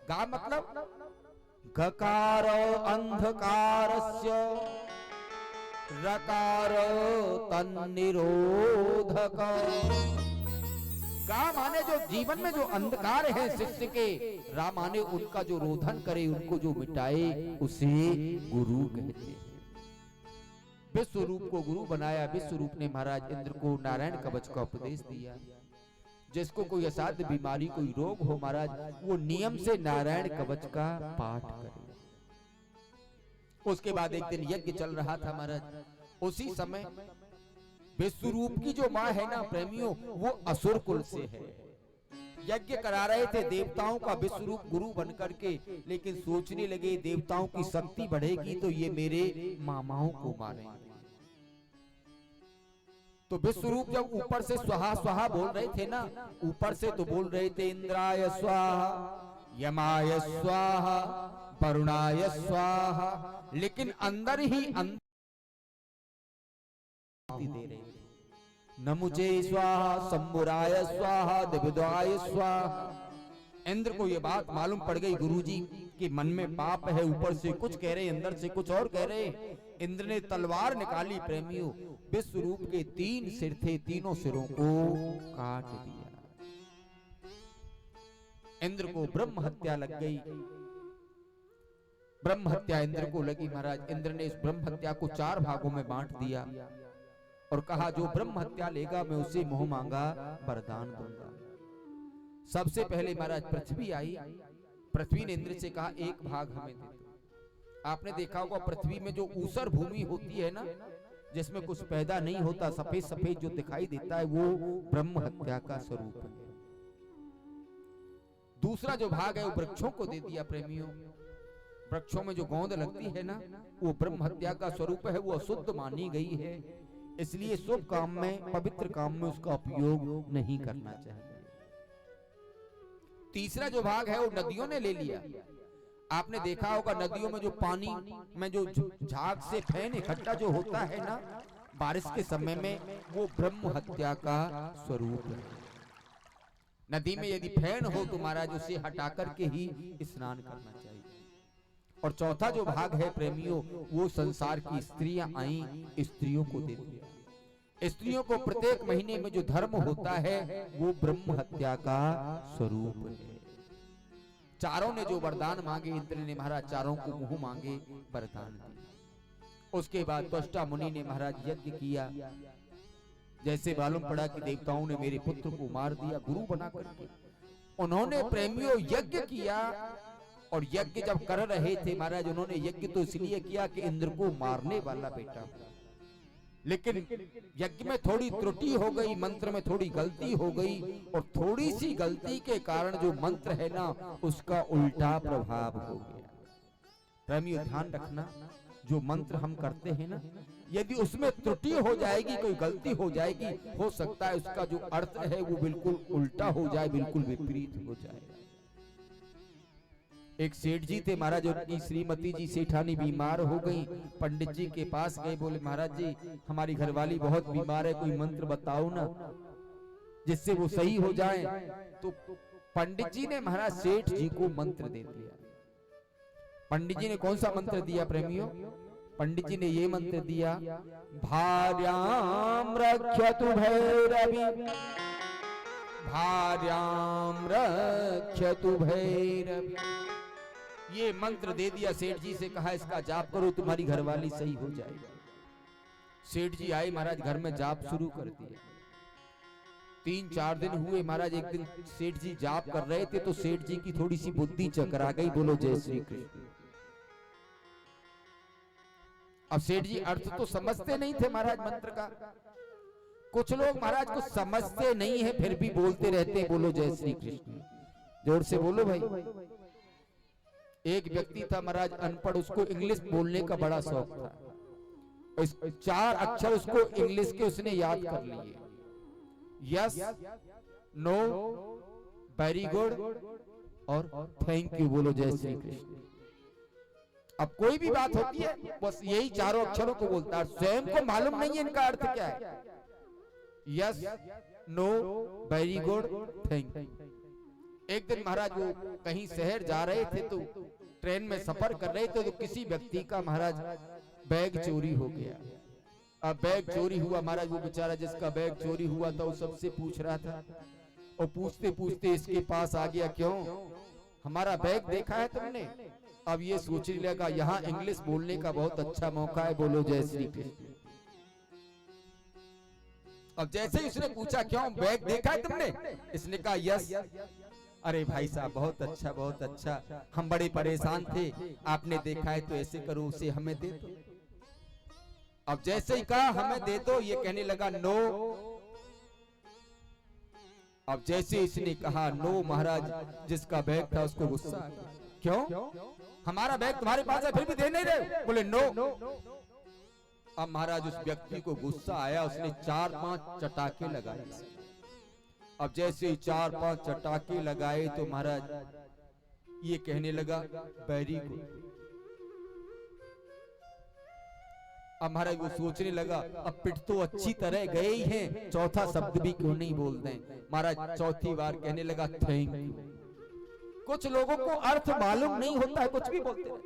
गा मतलब गकार अंधकारस्य, रकार तन्निरोधक। गा माने जो जीवन में जो अंधकार है शिष्य के, रा माने उनका जो रोधन करे, उनको जो मिटाए, उसे गुरु कहते हैं। विश्वरूप को गुरु बनाया। विश्वरूप ने महाराज इंद्र को नारायण कवच का उपदेश दिया। जिसको कोई असाध्य बीमारी कोई रोग हो महाराज वो नियम से नारायण कवच का पाठ करे। उसके बाद एक दिन यज्ञ चल रहा था महाराज। उसी समय विश्वरूप की जो माँ है ना प्रेमियों वो असुर कुल से है। यज्ञ करा रहे थे देवताओं का विश्वरूप गुरु बनकर के, लेकिन सोचने लगे देवताओं की शक्ति बढ़ेगी तो ये मेरे मामाओं को मारेंगे। तो विश्वरूप जब ऊपर से स्वाहा स्वाहा बोल रहे थे ना, ऊपर से तो बोल रहे थे इंद्राय स्वाहा, यमाय स्वाहा, वरुणाय स्वाहा, लेकिन अंदर ही अंदर दे रहे थे नमुचे स्वाहा, शंभुराय स्वाहा, दिव्यद्वाय स्वाहा। इंद्र को ये बात मालूम पड़ गई गुरुजी के मन में पाप है, ऊपर से कुछ कह रहे अंदर से कुछ और कह रहे। इंद्र ने तलवार निकाली प्रेमियों, विश्वरूप के 3 सिर थे, तीनों सिरों को काट दिया। इंद्र को ब्रह्म हत्या लग गई। ब्रह्म हत्या इंद्र को लगी महाराज। इंद्र ने इस ब्रह्म हत्या को 4 भागों में बांट दिया और कहा जो ब्रह्म हत्या लेगा मैं उसे मुंह मांगा वरदान दूंगा। सबसे पहले महाराज पृथ्वी आई। पृथ्वी ने इंद्र से कहा 1 भाग हमें दे दो। आपने देखा होगा पृथ्वी में जो ऊसर भूमि होती है ना, जिसमें कुछ पैदा नहीं होता, सफेद सफेद जो दिखाई देता है वो ब्रह्म हत्या का स्वरूप है। दूसरा जो भाग है वो वृक्षों को दे दिया प्रेमियों। वृक्षों में जो गोंद लगती है ना वो ब्रह्म हत्या का स्वरूप है, वो अशुद्ध मानी गई है, इसलिए शुभ काम में पवित्र काम में उसका उपयोग नहीं करना चाहिए। तीसरा जो भाग है वो नदियों ने ले लिया। आपने देखा होगा नदियों में जो पानी में जो झाग से फैन इकट्ठा जो होता है ना बारिश के समय में, वो ब्रह्म हत्या का स्वरूप है। नदी में यदि फैन हो तो महाराज उसे हटा करके ही स्नान करना चाहिए। और चौथा जो भाग है प्रेमियों, वो संसार की स्त्रियां आई स्त्रियों को देती है। स्त्रियों को प्रत्येक महीने में जो धर्म होता है वो ब्रह्म हत्या का स्वरूप है। चारों ने जो वरदान मांगे, इंद्र ने महाराज चारों को मुंह मांगे वरदान दिए। उसके बाद त्वष्टा मुनि ने महाराज यज्ञ किया। जैसे मालूम पड़ा कि देवताओं ने मेरे पुत्र को मार दिया गुरु बना करके, उन्होंने प्रेमियों यज्ञ किया। और यज्ञ जब कर रहे थे महाराज, उन्होंने यज्ञ तो इसलिए किया कि इंद्र को मारने वाला बेटा, लेकिन यज्ञ में थोड़ी त्रुटि हो गई, मंत्र में थोड़ी गलती हो गई, और थोड़ी सी गलती के कारण जो मंत्र है ना उसका उल्टा प्रभाव हो गया। प्रेमियों ध्यान रखना, जो मंत्र हम करते हैं ना, यदि उसमें त्रुटि हो जाएगी, कोई गलती हो जाएगी, हो सकता है उसका जो अर्थ है वो बिल्कुल उल्टा हो जाए, बिल्कुल विपरीत हो जाए। एक सेठ जी थे महाराज, उनकी श्रीमती जी सेठानी बीमार हो गई। पंडित जी के पास गए, बोले महाराज जी हमारी घरवाली बहुत बीमार है, कोई मंत्र बताओ ना जिससे वो सही हो जाए। तो पंडित जी ने महाराज सेठ जी को मंत्र दे दिया। पंडित जी ने कौन सा मंत्र दिया प्रेमियों? पंडित जी ने ये मंत्र दिया, भार्याम रक्षतु भैरवी, भार्याम रक्षतु भैरवी। ये मंत्र दे दिया। सेठ जी से कहा इसका जाप करो, तुम्हारी घरवाली सही हो जाएगी। सेठ जी आए महाराज, घर में जाप शुरू कर दिया। 3-4 दिन हुए महाराज। एक दिन सेठ जी जाप कर रहे थे तो सेठ जी की थोड़ी सी बुद्धि चकरा गई। बोलो जय श्री कृष्ण। अब सेठ जी अर्थ तो समझते नहीं थे महाराज मंत्र का। कुछ लोग महाराज को समझते नहीं है फिर भी बोलते रहते हैं बोलो जय श्री कृष्ण। जोर से बोलो भाई। एक व्यक्ति था महाराज अनपढ़, उसको इंग्लिश बोलने का बड़ा शौक था। 4 अक्षर उसको इंग्लिश के उसने याद कर लिए, यस, नो, वेरी गुड और थैंक यू। बोलो जय श्री कृष्ण। अब कोई भी बात होती है बस यही चारों अक्षरों को बोलता है, स्वयं को मालूम नहीं है इनका अर्थ क्या है। Yes, no, very good, thank you. एक दिन महाराज वो कहीं शहर जा रहे थे तो ट्रेन में सफर कर रहे थे तो किसी व्यक्ति का महाराज बैग चोरी हो गया। अब बैग चोरी हुआ महाराज, वो बेचारा जिसका बैग चोरी हुआ था वो सबसे पूछ रहा था, और पूछते पूछते इसके पास आ गया, क्यों हमारा बैग देखा है तुमने? अब ये सोचने लगा यहाँ इंग्लिश बोलने का बहुत अच्छा मौका है, बोलो जय श्री कृष्ण। अब जैसे ही उसने पूछा क्यों बैग देखा है तुमने, इसने कहा यस। अरे भाई साहब बहुत अच्छा बहुत अच्छा, हम बड़े परेशान थे, आपने देखा है तो ऐसे करो उसे हमें दे दो। अब जैसे ही कहा हमें दे दो, ये कहने लगा नो। अब जैसे इसने कहा नो महाराज, जिसका बैग था उसको गुस्सा आ गया, क्यों हमारा बैग तुम्हारे पास है फिर भी दे नहीं रहे? बोले नो। अब महाराज उस व्यक्ति को गुस्सा आया, उसने 4-5 चटाके लगाए। अब जैसे ही 4-5 चटाके लगाए तो महाराज ये कहने लगा वेरी गुड। अब महाराज वो सोचने लगा अब पिट तो अच्छी तरह गए ही हैं, चौथा शब्द भी क्यों नहीं बोल दें। महाराज चौथी बार कहने लगा थैंक यू। कुछ लोगों को अर्थ मालूम नहीं होता है, कुछ भी बोलते हैं।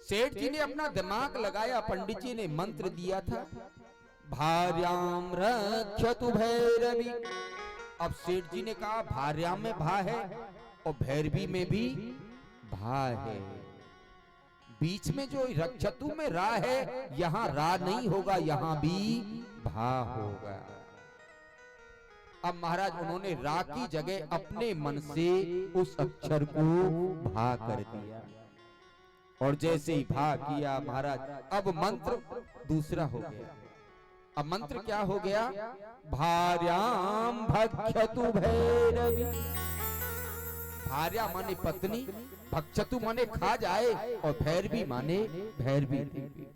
सेठ जी ने अपना दिमाग लगाया, पंडित जी ने मंत्र दिया था भार्याम रक्षतु भैरवी। अब सेठ जी ने कहा भार्याम में भा है और भैरवी में भी भा है, बीच में जो रक्षतु में रा है यहाँ रा नहीं होगा, यहाँ भी भा होगा। अब महाराज उन्होंने रा की जगह अपने मन से उस अक्षर को भा कर दिया, और जैसे ही भा किया महाराज अब मंत्र दूसरा हो गया। अब मंत्र क्या हो गया? भार्याम भक्षतु भैरवी। भार्या माने पत्नी, भक्षतु माने खा जाए, और भैरवी माने भैरवी देवी।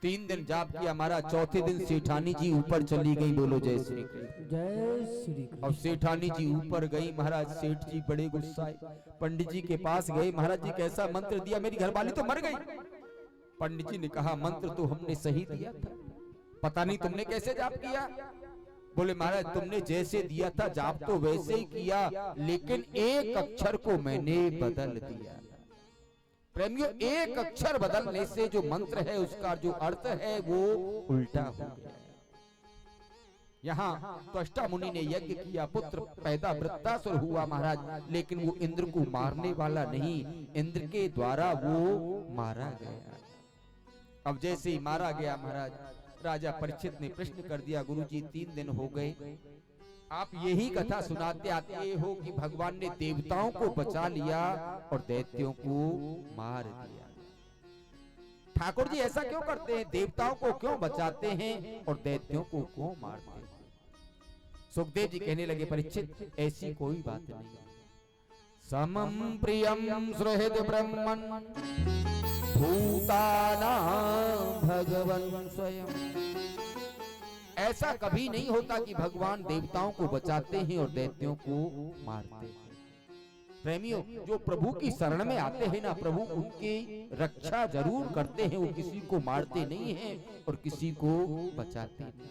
3 दिन जाप किया महाराज। चौथे दिन सेठानी जी ऊपर चली गई। बोलो जय श्री कृष्ण। जय श्री कृष्ण। अब सेठानी जी ऊपर गई महाराज। सेठ जी बड़े गुस्साए, पंडित जी के पास गए। महाराज जी कैसा मंत्र दिया, मेरी घरवाली तो मर गई। पंडित जी ने कहा मंत्र तो हमने सही दिया था, पता नहीं तुमने कैसे जाप किया। बोले महाराज तुमने जैसे दिया था जाप तो वैसे ही किया, लेकिन एक अक्षर को मैंने बदल दिया। प्रेमियों, एक अक्षर बदलने से जो मंत्र है उसका जो अर्थ है वो उल्टा हो गया। यहाँ त्वष्टा मुनि ने यज्ञ किया, पुत्र पैदा वृत्तासुर हुआ महाराज, लेकिन वो इंद्र को मारने वाला नहीं, इंद्र के द्वारा वो मारा गया। अब जैसे ही मारा गया महाराज, राजा परीक्षित ने प्रश्न कर दिया, गुरुजी 3 दिन हो गए, आप यही कथा सुनाते आते हो कि भगवान ने देवताओं को बचा लिया और दैत्यों को मार दिया। ठाकुर जी ऐसा क्यों करते हैं, देवताओं को क्यों बचाते हैं और दैत्यों को क्यों मारते हैं? सुखदेव जी कहने लगे, परीक्षित ऐसी कोई बात नहीं। समम प्रियम सुहृद ब्रह्मन् भूतानां भगवन् स्वयं। ऐसा कभी नहीं होता कि भगवान देवताओं को बचाते हैं और दैत्यों को मारते हैं। प्रेमियों, जो प्रभु की शरण में आते हैं ना, प्रभु उनकी रक्षा जरूर करते हैं। वो किसी को मारते नहीं हैं और किसी को बचाते नहीं।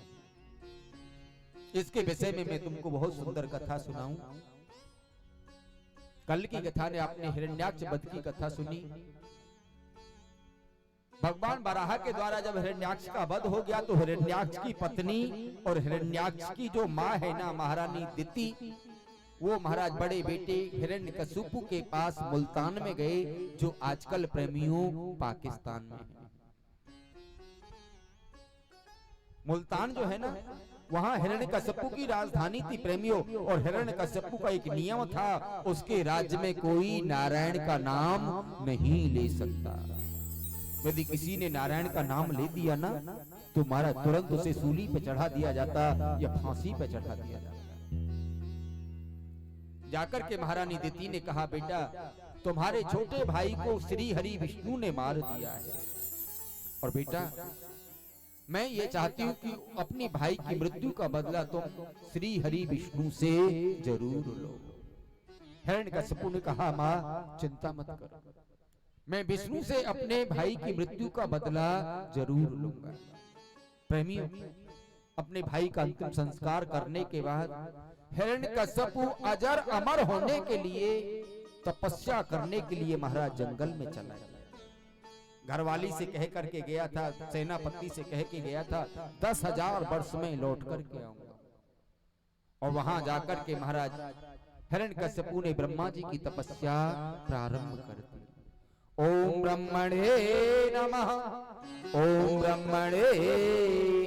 इसके विषय में मैं तुमको बहुत सुंदर कथा सुनाऊं। कल की कथा ने आपने हिरण्याक्ष वध की कथा सुनी। भगवान बराह के द्वारा जब हिरण्याक्ष का वध हो गया तो हिरण्याक्ष की पत्नी और हिरण्याक्ष की जो माँ है ना, महारानी दिति, वो महाराज बड़े बेटे हिरण्यकशिपु के पास मुल्तान में गए, जो आजकल प्रेमियों पाकिस्तान में है। मुल्तान जो है ना, वहां हिरण्यकशिपु की राजधानी थी प्रेमियों। और हिरण्यकशिपु का एक नियम था, उसके राज्य में कोई नारायण का नाम नहीं ले सकता। यदि किसी ने नारायण का नाम ले दिया ना, तो महाराज तुरंत उसे सूली पे चढ़ा दिया जाता या फांसी पे चढ़ा दिया जाता। जाकर के महारानी दिति ने कहा, बेटा तुम्हारे छोटे भाई को श्री हरि विष्णु ने मार दिया है, और बेटा मैं ये चाहती हूँ कि अपनी भाई की मृत्यु का बदला तुम श्री हरि विष्णु से जरूर लो। हिरण्यकशिपु ने कहा, माँ चिंता मत करो, मैं विष्णु से अपने भाई की मृत्यु का बदला जरूर लूंगा। प्रेमियों, अपने भाई का अंतिम संस्कार करने के बाद हिरण्यकशिपु अजर अमर होने के लिए तपस्या करने के लिए महाराज जंगल में चला गया। घरवाली से कह करके गया था, सेनापति से कह के गया था, 10,000 वर्ष में लौट करके आऊंगा। और वहां जाकर के महाराज हिरण्यकशिपु ने ब्रह्मा जी की तपस्या प्रारंभ कर दी। ओम ब्रह्मणे नमः, ओम ब्रह्मणे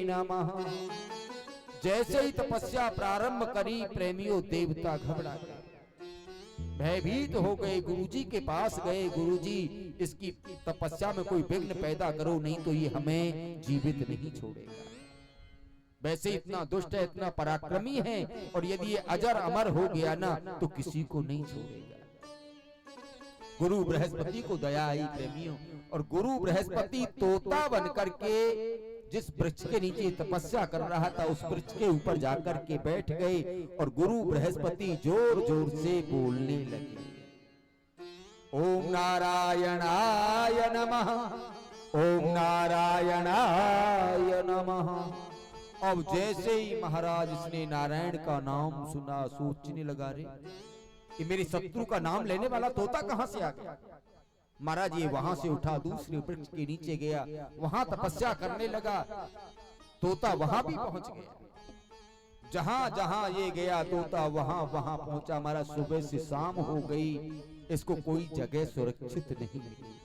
नमः। जैसे ही तपस्या प्रारंभ करी प्रेमियों, देवता घबरा गए, भयभीत हो गए। गुरुजी के पास गए, गुरुजी इसकी तपस्या में कोई विघ्न पैदा करो, नहीं तो ये हमें जीवित नहीं छोड़ेगा। वैसे इतना दुष्ट है, इतना पराक्रमी है, और यदि ये अजर अमर हो गया ना तो किसी को नहीं छोड़ेगा। गुरु बृहस्पति को दया आई प्रेमियों, और गुरु बृहस्पति तोता बन करके जिस वृक्ष के नीचे तपस्या कर रहा था उस वृक्ष के ऊपर जाकर के बैठ गए, और गुरु बृहस्पति जोर जोर से बोलने लगे, ओम नारायणाय नमः, ओम नारायणाय नमः। अब जैसे ही महाराज इसने नारायण का नाम सुना, सोचने लगा, रे कि मेरे शत्रु का नाम लेने वाला तोता कहां से आ गया। महाराज ये वहां से उठा, दूसरे वृक्ष के नीचे गया, वहां तपस्या करने लगा। तोता वहां भी पहुंच गया, जहां जहां ये गया तोता वहां वहां पहुंचा। महाराज सुबह से शाम हो गई, इसको कोई जगह सुरक्षित नहीं मिली।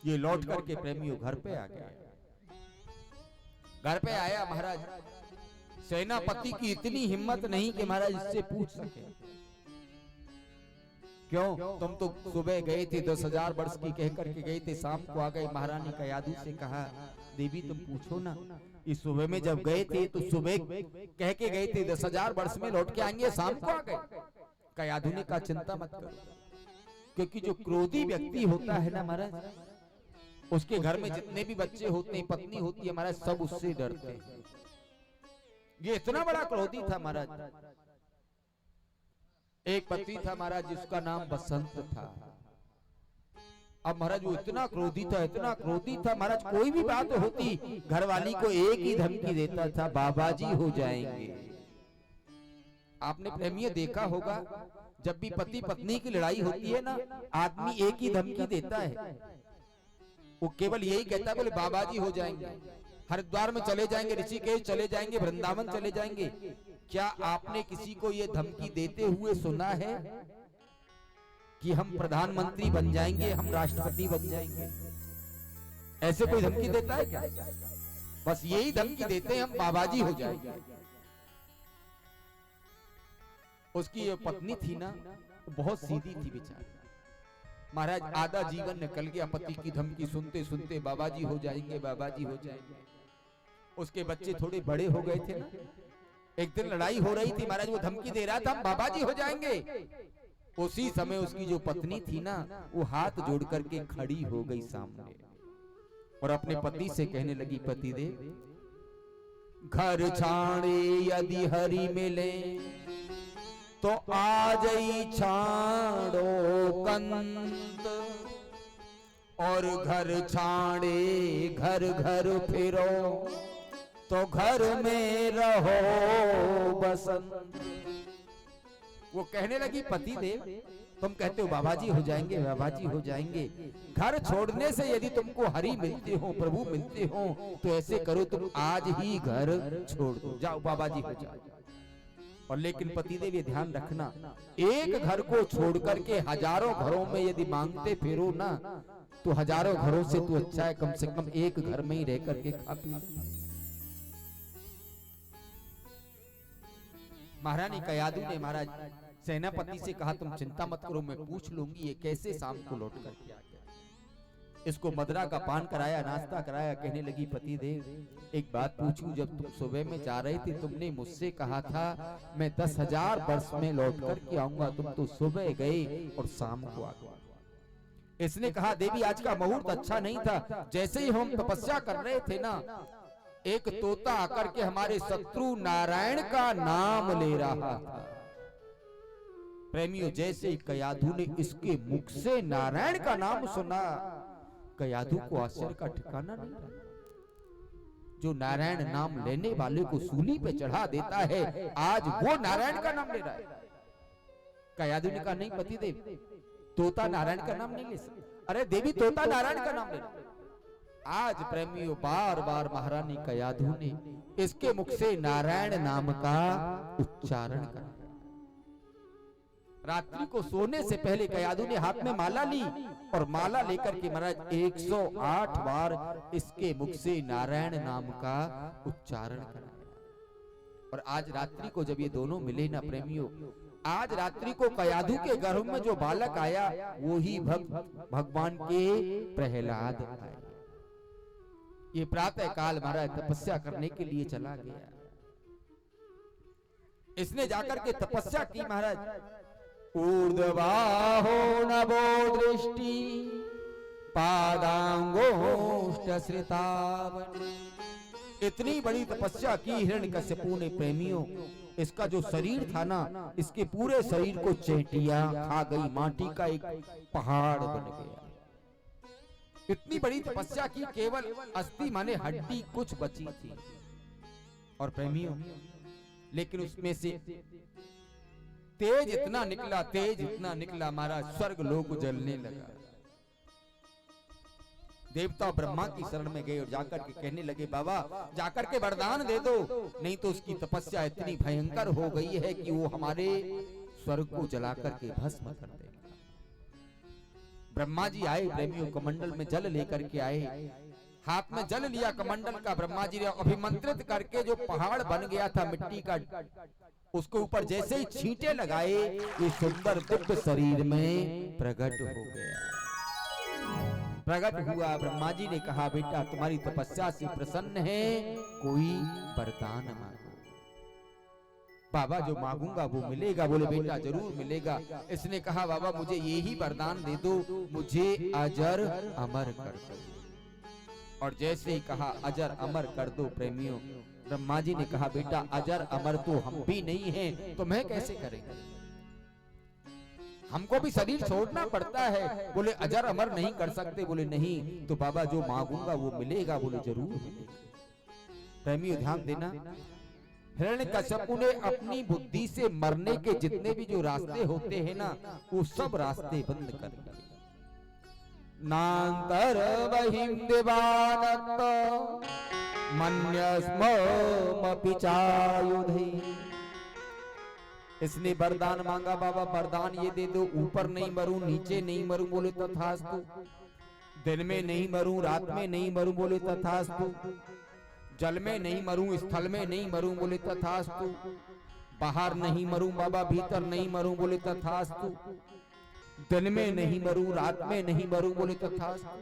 ये लौट करके प्रेमियों घर पे आ गया। घर पे आया महाराज, सेनापति की इतनी हिम्मत नहीं कि महाराज इससे पूछ सके, क्यों तुम तो सुबह गए थे 10,000 वर्ष की कह करके गए थे, शाम को आ गए। महारानी कयाधु से कहा, देवी तुम पूछो ना, इस सुबह में जब गए थे तो सुबह कह के गए थे 10,000 वर्ष में लौट के आएंगे, शाम को आ गए। कयाधु ने कहा चिंता मत करो, क्योंकि जो क्रोधी व्यक्ति होता है ना महाराज, उसके घर में जितने भी बच्चे होते हैं, पत्नी होती है महाराज, सब उससे डरते हैं। ये इतना बड़ा क्रोधी था महाराज। एक पति था महाराज जिसका नाम बसंत था। अब महाराज वो इतना क्रोधी था, इतना क्रोधी था महाराज, कोई भी बात होती घरवाली को एक ही धमकी देता था, बाबा जी हो जाएंगे। आपने प्रेमियों देखा होगा, जब भी पति पत्नी की लड़ाई होती है ना, आदमी एक ही धमकी देता है, वो केवल यही कहता है, बोले बाबा जी हो जाएंगे, हरिद्वार में चले जाएंगे, ऋषिकेश चले जाएंगे, वृंदावन चले जाएंगे। क्या आपने किसी को ये धमकी देते हुए सुना है कि हम प्रधानमंत्री बन जाएंगे, हम राष्ट्रपति बन जाएंगे? ऐसे कोई धमकी देता है क्या? बस यही धमकी देते हैं, हम बाबाजी हो जाएंगे। उसकी ये पत्नी थी ना, बहुत सीधी थी बेचारी। महाराज आधा जीवन निकल गया पति की धमकी सुनते सुनते, बाबाजी हो जाएंगे, बाबाजी हो जाएंगे। उसके बच्चे थोड़े बड़े हो गए थे ना, एक दिन लड़ाई हो रही थी महाराज, वो धमकी दे रहा था हम बाबाजी हो जाएंगे। उसी समय उसकी जो पत्नी थी ना, वो हाथ जोड़ करके खड़ी हो गई सामने और अपने पति से कहने लगी, पति देव घर छाड़े यदि हरि मिले तो आज ही छाड़ो कंत, और घर छाड़े घर घर फिरो तो घर में रहो बसंत। वो कहने लगी, पति देव तुम कहते हो बाबाजी हो जाएंगे, बाबाजी हो जाएंगे, घर छोड़ने से यदि तुमको हरि मिलते हो, प्रभु मिलते हो, तो ऐसे करो तुम आज ही घर छोड़ दो, जाओ बाबाजी हो जाओ। और लेकिन पतिदेव ये ध्यान रखना, एक घर को छोड़ करके हजारों घरों में यदि मांगते फिरो ना, तो हजारों घरों से तो अच्छा है कम से कम एक घर में ही रह करके खा पी। महारानी कयादू ने महाराज सेनापति से कहा, तुम चिंता मत करो, मैं पूछ लूंगी ये कैसे शाम को लौट करके आ गया। इसको मदरा का पान कराया, नाश्ता कराया। कहने लगी, पति देव एक बात पूछूं, जब तुम सुबह में जा रहे थे तुमने मुझसे कहा था मैं 10,000 वर्ष में लौट करके आऊंगा, तुम तो सुबह गए और शाम को आ गए। इसने कहा, देवी आज का मुहूर्त अच्छा नहीं था, जैसे ही हम तपस्या कर रहे थे ना, एक तोता आकर के हमारे शत्रु नारायण का नाम ले रहा था। प्रेमियों, जैसे ही कयाधु ने इसके मुख से नारायण का नाम सुना, कयाधु को आश्चर्य का ठिकाना नहीं रहा। जो नारायण नाम लेने वाले को सूली पे चढ़ा देता है, आज वो नारायण का नाम ले रहा है। कयाधु ने कहा, नहीं पतिदेव, तोता नारायण का नाम नहीं ले सकता। अरे देवी, तोता नारायण का नाम ले रहा है। आज प्रेमियों बार बार महारानी कयाधु ने इसके मुख से नारायण नाम का उच्चारण करा। रात्रि को सोने से पहले कयाधु ने हाथ में माला ली और माला लेकर के महाराज 108 बार इसके मुख से नारायण नाम का उच्चारण करा। और आज रात्रि को जब ये दोनों मिले ना प्रेमियों, आज रात्रि को कयाधु के गर्भ में जो बालक आया वो ही भगवान के प्रहलाद आए। ये प्रातः काल महाराज तपस्या करने के लिए चला गया। इसने जाकर के तपस्या की महाराज। ऊर्ध्वाहो नभो दृष्टि पादांगोष्ठ श्रितावनी। इतनी बड़ी तपस्या की हिरण्यकश्यपु ने प्रेमियों। इसका जो शरीर था ना, इसके पूरे शरीर को चेंटियां खा गई, माटी का एक पहाड़ बन गया। इतनी बड़ी तपस्या की, केवल अस्थि माने हड्डी कुछ बची थी। और प्रेमियों, लेकिन उसमें से तेज इतना निकला, तेज इतना निकला, महाराज स्वर्ग लोक जलने लगा। देवता ब्रह्मा की शरण में गए और जाकर के कहने लगे, बाबा जाकर के वरदान दे दो, नहीं तो उसकी तपस्या इतनी भयंकर हो गई है कि वो हमारे स्वर्ग को जला करके भस्म कर देगा। ब्रह्मा जी आए प्रेमियों, कमंडल में जल लेकर के आए, हाथ में जल लिया कमंडल का। ब्रह्मा जी ने अभिमंत्रित करके जो पहाड़ बन गया था मिट्टी का, उसके ऊपर जैसे ही छींटे लगाए, ये सुंदर दिव्य शरीर में प्रकट हो गया। प्रकट हुआ। ब्रह्मा जी ने कहा, बेटा तुम्हारी तपस्या से प्रसन्न है, कोई वरदान मांगो। बाबा जो मांगूंगा वो मिलेगा। बोले बेटा जरूर मिलेगा। इसने कहा, बाबा मुझे ये ही वरदान दे दो, मुझे अजर अमर कर दो। और जैसे ही कहा अजर अमर कर दो प्रेमियों, ब्रह्मा जी ने कहा बेटा अजर अमर तो हम भी नहीं हैं, तो मैं कैसे करेंगे, हमको भी शरीर छोड़ना पड़ता है। बोले अजर अमर नहीं कर सकते, बोले नहीं तो बाबा जो मांगूंगा वो मिलेगा, बोले जरूर मिलेगा। प्रेमियों ध्यान देना, हिरण्यकश्यपु ने अपनी बुद्धि से मरने के जितने भी जो रास्ते होते हैं ना, वो सब रास्ते बंद कर दिए। नांतर बहिं दिवानत्त मन्यस्मपि चायुधे। इसने वरदान मांगा, बाबा वरदान ये दे दो, ऊपर नहीं मरूं नीचे नहीं मरूं, बोले तथास्तु। दिन में नहीं मरूं रात में नहीं मरूं, बोले तथास्तु। जल में नहीं मरूं स्थल में नहीं मरूं, बोले तथास्तु। बाहर नहीं मरूं बाबा भीतर नहीं मरूं, बोले तथास्तु। दिन में नहीं मरूं रात में नहीं मरूं, बोले तथास्तु।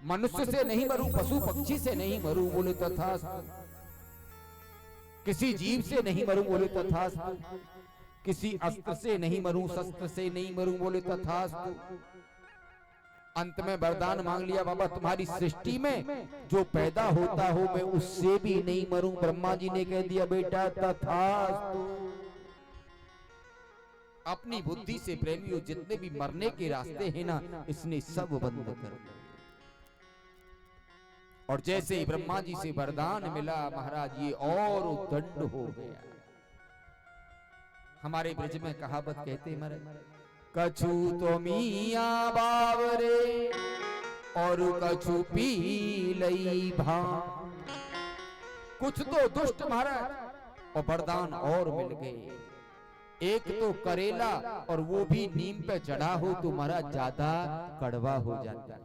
मनुष्य से नहीं मरूं पशु पक्षी से नहीं मरूं, बोले तथास्तु। किसी जीव से नहीं मरूं, बोले तथास्तु। किसी अस्त्र से नहीं मरूं शस्त्र से नहीं मरूं, बोले तथास्तु। अंत में वरदान मांग लिया, बाबा तुम्हारी सृष्टि में जो पैदा होता हो मैं उससे भी नहीं मरूं। ब्रह्मा जी ने कह दिया बेटा तथास्तु। अपनी बुद्धि से प्रेमियों जितने भी मरने के रास्ते हैं ना, इसने सब बंद कर दिए। और जैसे ही ब्रह्मा जी से वरदान मिला महाराज ये और उद्दंड हो गया। हमारे ब्रज में कहावत कहते मरे कछु तो मिया बावरे और कछु पी लई भा। कुछ तो दुष्ट महाराज और वरदान और मिल गए। एक तो करेला और वो भी नीम पे चढ़ा हो तो महाराज ज्यादा कड़वा हो जाता है।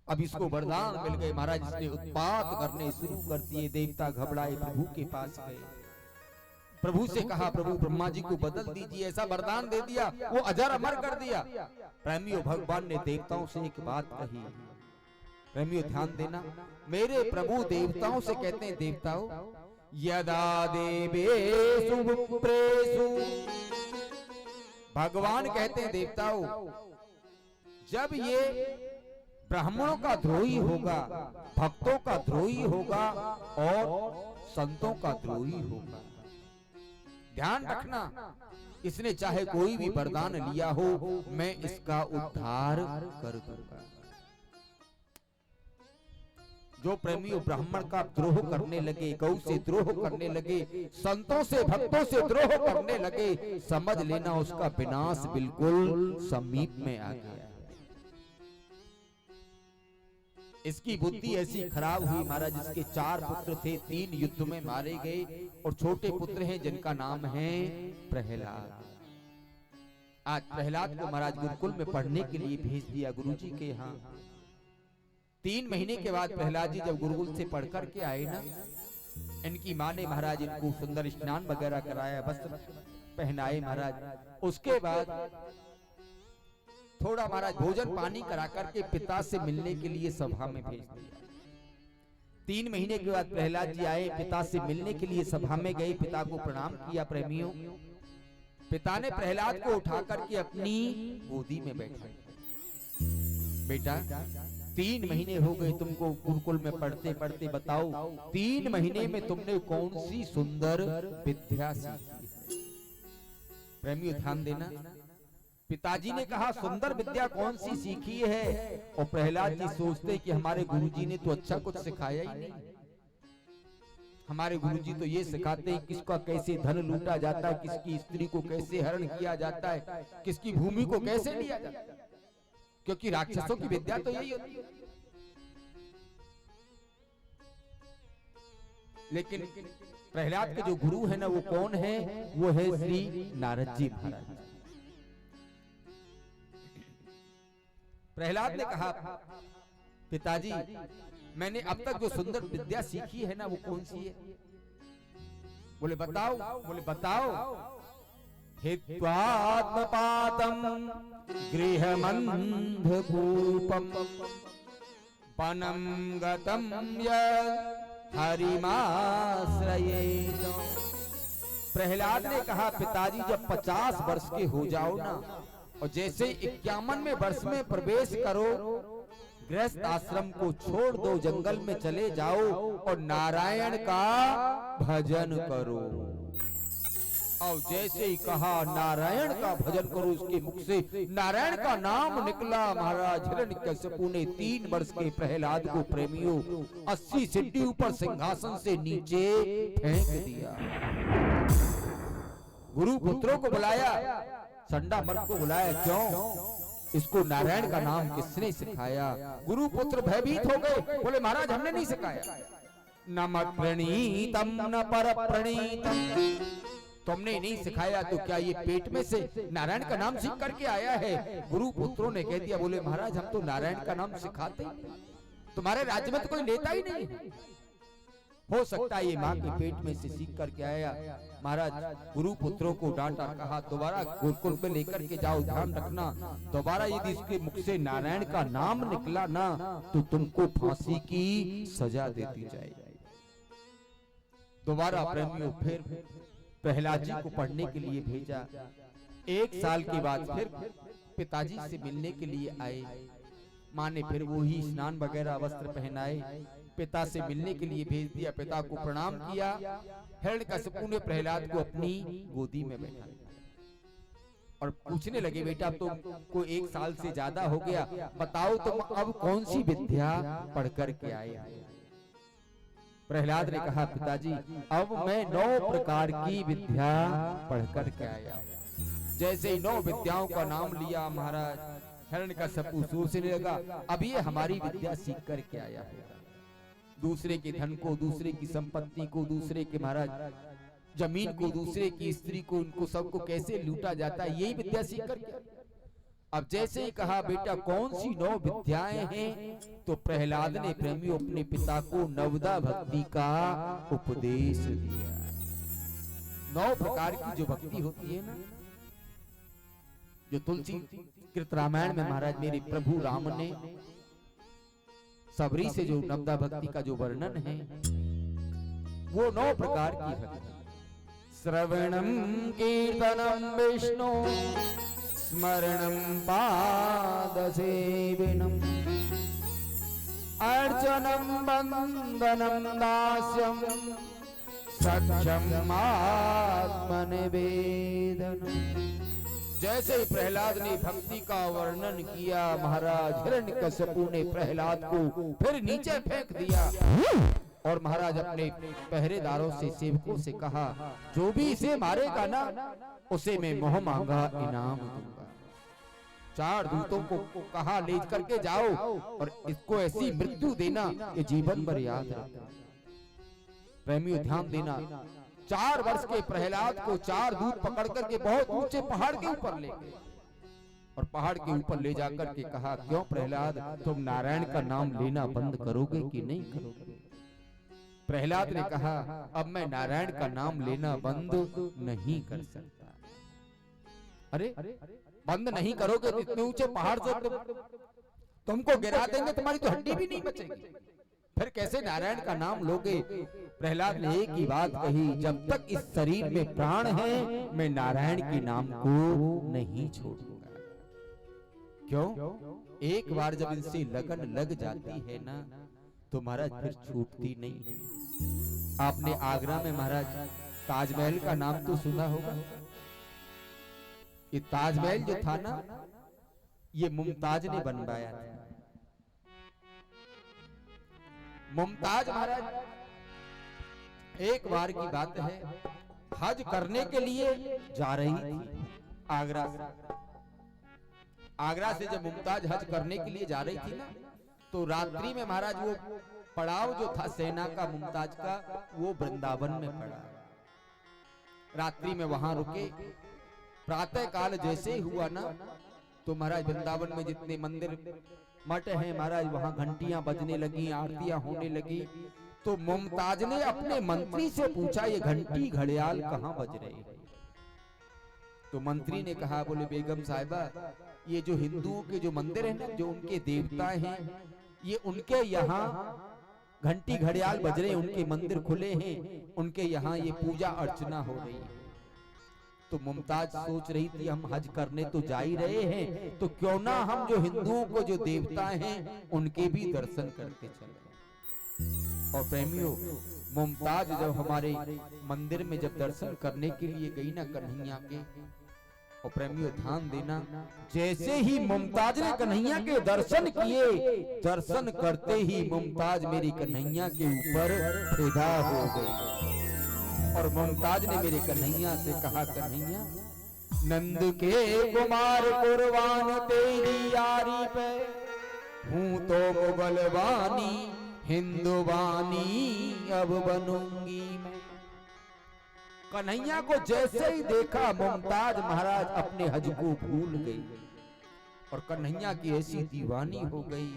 अब इसको वरदान मिल गए महाराज, इसने उत्पात करने शुरू कर दिए। देवता घबराए प्रभु के पास गए, प्रभु से कहा प्रभु ब्रह्मा जी को बदल दीजिए, ऐसा वरदान दे दिया वो अजर अमर कर दिया। प्रेमियों भगवान ने देवताओं से एक बात कही, प्रेमियों ध्यान देना, मेरे प्रभु देवताओं से कहते हैं देवताओं यदा देवेषु विप्रेषु, भगवान कहते हैं देवताओं जब ये ब्राह्मणों का द्रोही होगा, भक्तों का द्रोही होगा और संतों का द्रोही होगा, ध्यान रखना इसने चाहे कोई भी वरदान लिया हो मैं इसका उद्धार कर दूंगा। जो प्रेमियों ब्राह्मण का द्रोह करने लगे, गौ से द्रोह करने लगे, संतों से भक्तों से द्रोह करने लगे, समझ लेना उसका विनाश बिल्कुल समीप में आ गया। इसकी बुद्धि ऐसी खराब हुई महाराज, इसके 4 पुत्र थे, 3 युद्ध में मारे गए और छोटे पुत्र हैं जिनका नाम है प्रहलाद। आज प्रहलाद को महाराज गुरुकुल में पढ़ने के लिए भेज दिया गुरुजी के यहाँ। 3 महीने के बाद प्रहलाद जी जब गुरुकुल से पढ़ कर के आए ना, इनकी माँ ने महाराज इनको सुंदर स्नान वगैरह कराया, वस्त्र पहनाए महाराज। उसके बाद थोड़ा महाराज भोजन पानी करा करके पिता से मिलने के लिए सभा में भेज दिया। 3 महीने के बाद प्रहलाद जी आए, पिता से मिलने के लिए सभा में गए, पिता को प्रणाम किया। प्रेमियों पिता ने प्रहलाद को उठा करके अपनी गोदी में बैठा, बेटा 3 महीने हो गए तुमको गुरुकुल में पढ़ते पढ़ते, बताओ 3 महीने में तुमने कौन सी सुंदर विद्या सीखी है। प्रेमियों ध्यान देना, पिताजी ने कहा सुंदर विद्या कौन सी सीखी है, और प्रहलाद जी सोचते कि हमारे गुरुजी ने तो अच्छा कुछ सिखाया ही नहीं। हमारे गुरुजी तो ये सिखाते हैं किसका कैसे धन लूटा जाता है, किसकी स्त्री को कैसे हरण किया जाता है, किसकी भूमि को कैसे लिया जाता है, क्योंकि राक्षसों की विद्या तो यही होती है। लेकिन प्रहलाद के जो गुरु है ना वो कौन है, वो है श्री नारद जी महाराज। प्रहलाद ने कहा पिताजी मैंने अब तक जो सुंदर विद्या सीखी है ना वो कौन सी है। बोले बताओ, बोले बताओ। हित्वात्मपादं गृहमन्धकूपं वनं गतं यत् हरिमाश्रयेत। प्रहलाद ने कहा पिताजी जब 50 वर्ष के हो जाओ ना, और जैसे 51वें वर्ष में प्रवेश करो, गृहस्थ आश्रम को छोड़ दो, जंगल में चले जाओ और नारायण का भजन करो। और जैसे ही कहा नारायण का भजन करो, उसके मुख से नारायण का नाम निकला। महाराज हिरण्यकश्यपु ने 3 वर्ष के प्रहलाद को प्रेमियों 80 सीढ़ी ऊपर सिंहासन से नीचे फेंक दिया। गुरु पुत्रों को बुलाया, संडा मर्द को बुलाया, क्यों? इसको नारायण का नाम किसने सिखाया? गुरु पुत्र भयभीत हो गए, बोले महाराज हमने नहीं सिखाया। न मत प्रणीतम न पर प्रणीतम, तुमने नहीं सिखाया तो क्या ये पेट में से नारायण का नाम सीख करके आया है? गुरु पुत्रों ने कह दिया, बोले महाराज हम तो नारायण का नाम सिखाते ही नहीं, तुम्हारे राज्य में तो कोई लेता ही नहीं। हो सकता है ये माँ के पेट में से सीख करके आया। महाराज गुरु पुत्रों को डांटा, कहा दोबारा गुरुकुल में लेकर के जाओ, ध्यान रखना दोबारा यदि इसके मुख से नारायण का नाम निकला ना तो तुमको फांसी की सजा देती जाएगी। दोबारा प्रेमियों फिर प्रहलाद जी को पढ़ने के लिए भेजा। 1 साल के बाद फिर पिताजी से मिलने के लिए आए। माँ ने फिर वही स्नान वगैरह वस्त्र पहनाए, पिता से मिलने के लिए भेज दिया। पिता को प्रणाम किया। हिरण्यकश्यपु ने प्रहलाद को अपनी गोदी में बैठा और पूछने लगे, बेटा तुमको 1 साल से ज्यादा हो गया, बताओ तुम अब कौन सी विद्या पढ़ कर के आए? प्रहलाद ने कहा, पिताजी अब मैं 9 प्रकार की विद्या पढ़ कर के आया। जैसे ही 9 विद्याओं का नाम लिया, महाराज हिरण्यकश्यपु सोचने लगा, अब ये हमारी विद्या सीख कर के आया है। दूसरे के धन को, दूसरे की संपत्ति को, दूसरे के महाराज जमीन को, दूसरे की स्त्री को, उनको सबको कैसे लूटा जाता है, यही विद्या सीख कर के। अब जैसे ही कहा, बेटा कौन सी 9 विद्याएं हैं, तो प्रहलाद ने प्रेमियों अपने पिता को नवदा भक्ति का उपदेश दिया। 9 प्रकार की जो भक्ति होती है ना, जो तुलसी कृत रामायण में महाराज मेरे प्रभु राम ने सबरी से जो नवदा भक्ति का जो वर्णन है, वो 9 प्रकार की भक्ति। श्रवणम कीर्तनम विष्णु स्मरणं पादसेविनं अर्चनं वन्दनं दास्यं सख्यं आत्मनिवेदनम्। जैसे ही प्रहलाद ने भक्ति का वर्णन किया, महाराज हिरण्यकश्यपु ने प्रहलाद को फिर नीचे फेंक दिया और महाराज अपने पहरेदारों से, सेवकों से कहा, जो भी इसे मारेगा ना उसे मैं मोह मांगा इनाम दूंगा। 4 दूतों को कहा ले करके जाओ और इसको ऐसी मृत्यु देना ये जीवन भर याद रखना। प्रेमियों ध्यान देना, 4 वर्ष के प्रहलाद को 4 दूत पकड़ करके बहुत ऊंचे पहाड़ के ऊपर ले गए और पहाड़ के ऊपर ले जाकर के कहा, क्यों प्रहलाद तुम नारायण का नाम लेना बंद करोगे कि नहीं करोगे? प्रहलाद ने कहा, अब मैं नारायण का नाम लेना बंद नहीं कर सकता। अरे बंद नहीं करोगे तो इतने ऊंचे पहाड़ से तुमको गिरा देंगे, तुम्हारी तो हड्डी भी नहीं बचेगी, फिर कैसे नारायण का नाम लोगे? प्रहलाद ने एक ही बात कही, जब तक इस शरीर में प्राण है मैं नारायण के नाम को नहीं छोड़ूंगा। क्यों? एक बार जब इनसे लगन लग जाती है ना तो महाराज फिर छूटती नहीं। आपने आगरा में महाराज ताजमहल का नाम तो सुना होगा। ये ताजमहल जो था ना, ये मुमताज ने बनवाया था। मुमताज महाराज एक बार की बात है, हज करने के लिए जा रही थी आगरा से। आगरा से जब मुमताज हज करने के लिए जा रही थी ना, तो रात्रि में महाराज वो पड़ाव जो था सेना का मुमताज का, वो वृंदावन में पड़ा। रात्रि में वहां रुके। प्रातः काल जैसे ही हुआ ना तो महाराज वृंदावन में जितने मंदिर मठ हैं महाराज, वहां घंटियां बजने लगी, आरतियां होने लगी। तो मुमताज ने अपने मंत्री से पूछा, ये घंटी घड़ियाल कहाँ बज रहे हैं? तो मंत्री ने कहा, बोले बेगम साहिबा, ये जो हिंदुओं के जो मंदिर है ना, जो उनके देवता हैं, ये उनके यहाँ घंटी घड़ियाल बज रहे हैं, उनके मंदिर खुले हैं, उनके यहाँ ये पूजा अर्चना हो रही है। तो तो मुमताज सोच रही थी हम हज करने तो जा ही रहे हैं, तो क्यों ना हम जो हिंदुओं को जो देवता हैं उनके भी दर्शन करते चले। और प्रेमियों, मुमताज जब हमारे मंदिर में जब दर्शन करने के लिए गई ना कन्हैया के, और प्रेमियों ध्यान देना, जैसे ही मुमताज ने कन्हैया के दर्शन किए, दर्शन करते ही मुमताज मेरी कन्हैया के ऊपर फिदा हो गई। और मुमताज ने मेरे कन्हैया से कहा, कन्हैया नंद के कुमार कुर्बान तेरी यारी पे, हूँ तो मुगलवानी हिंदुवानी अब बनूंगी मैं। कन्हैया को जैसे ही देखा मुमताज महाराज अपने हज को भूल गई और कन्हैया की ऐसी दीवानी हो गई,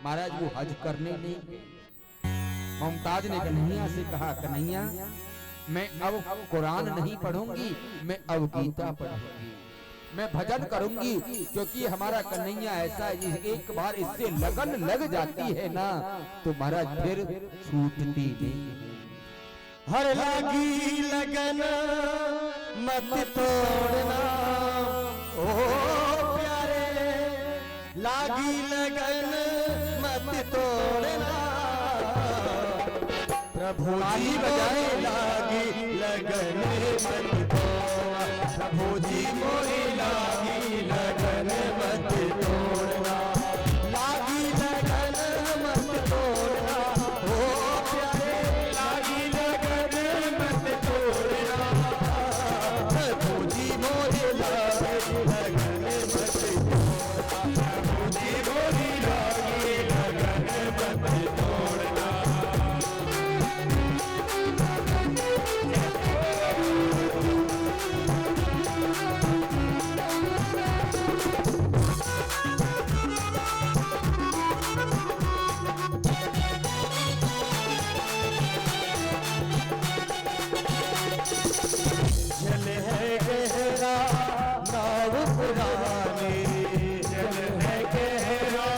महाराज वो हज करने नहीं गई। मुमताज ने कन्हैया से कहा, कन्हैया मैं अब कुरान नहीं पढ़ूंगी, मैं अब गीता पढ़ूंगी, मैं भजन करूंगी, क्योंकि हमारा कन्हैया ऐसा है एक बार इससे लगन लग जाती है ना तो महाराज फिर छूटती नहीं। हर लगी लगन मत तोड़ना, ओ प्यारे लागी लगन मत तोड़ना, प्रभु जी बजाए लागी लगन मत तोड़ना, प्रभु जी मोरी लागी लगन मत तोड़ना, लागी लगन मत तोड़ना, ओ प्यारे लागी लगन मत तोड़ना, प्रभु जी मोरी लागी लगन मत तोड़ना, प्रभु जी मोरी लागी लगन मत तोड़ना। जल है गहरा नाव पुरानी, जल है गहरा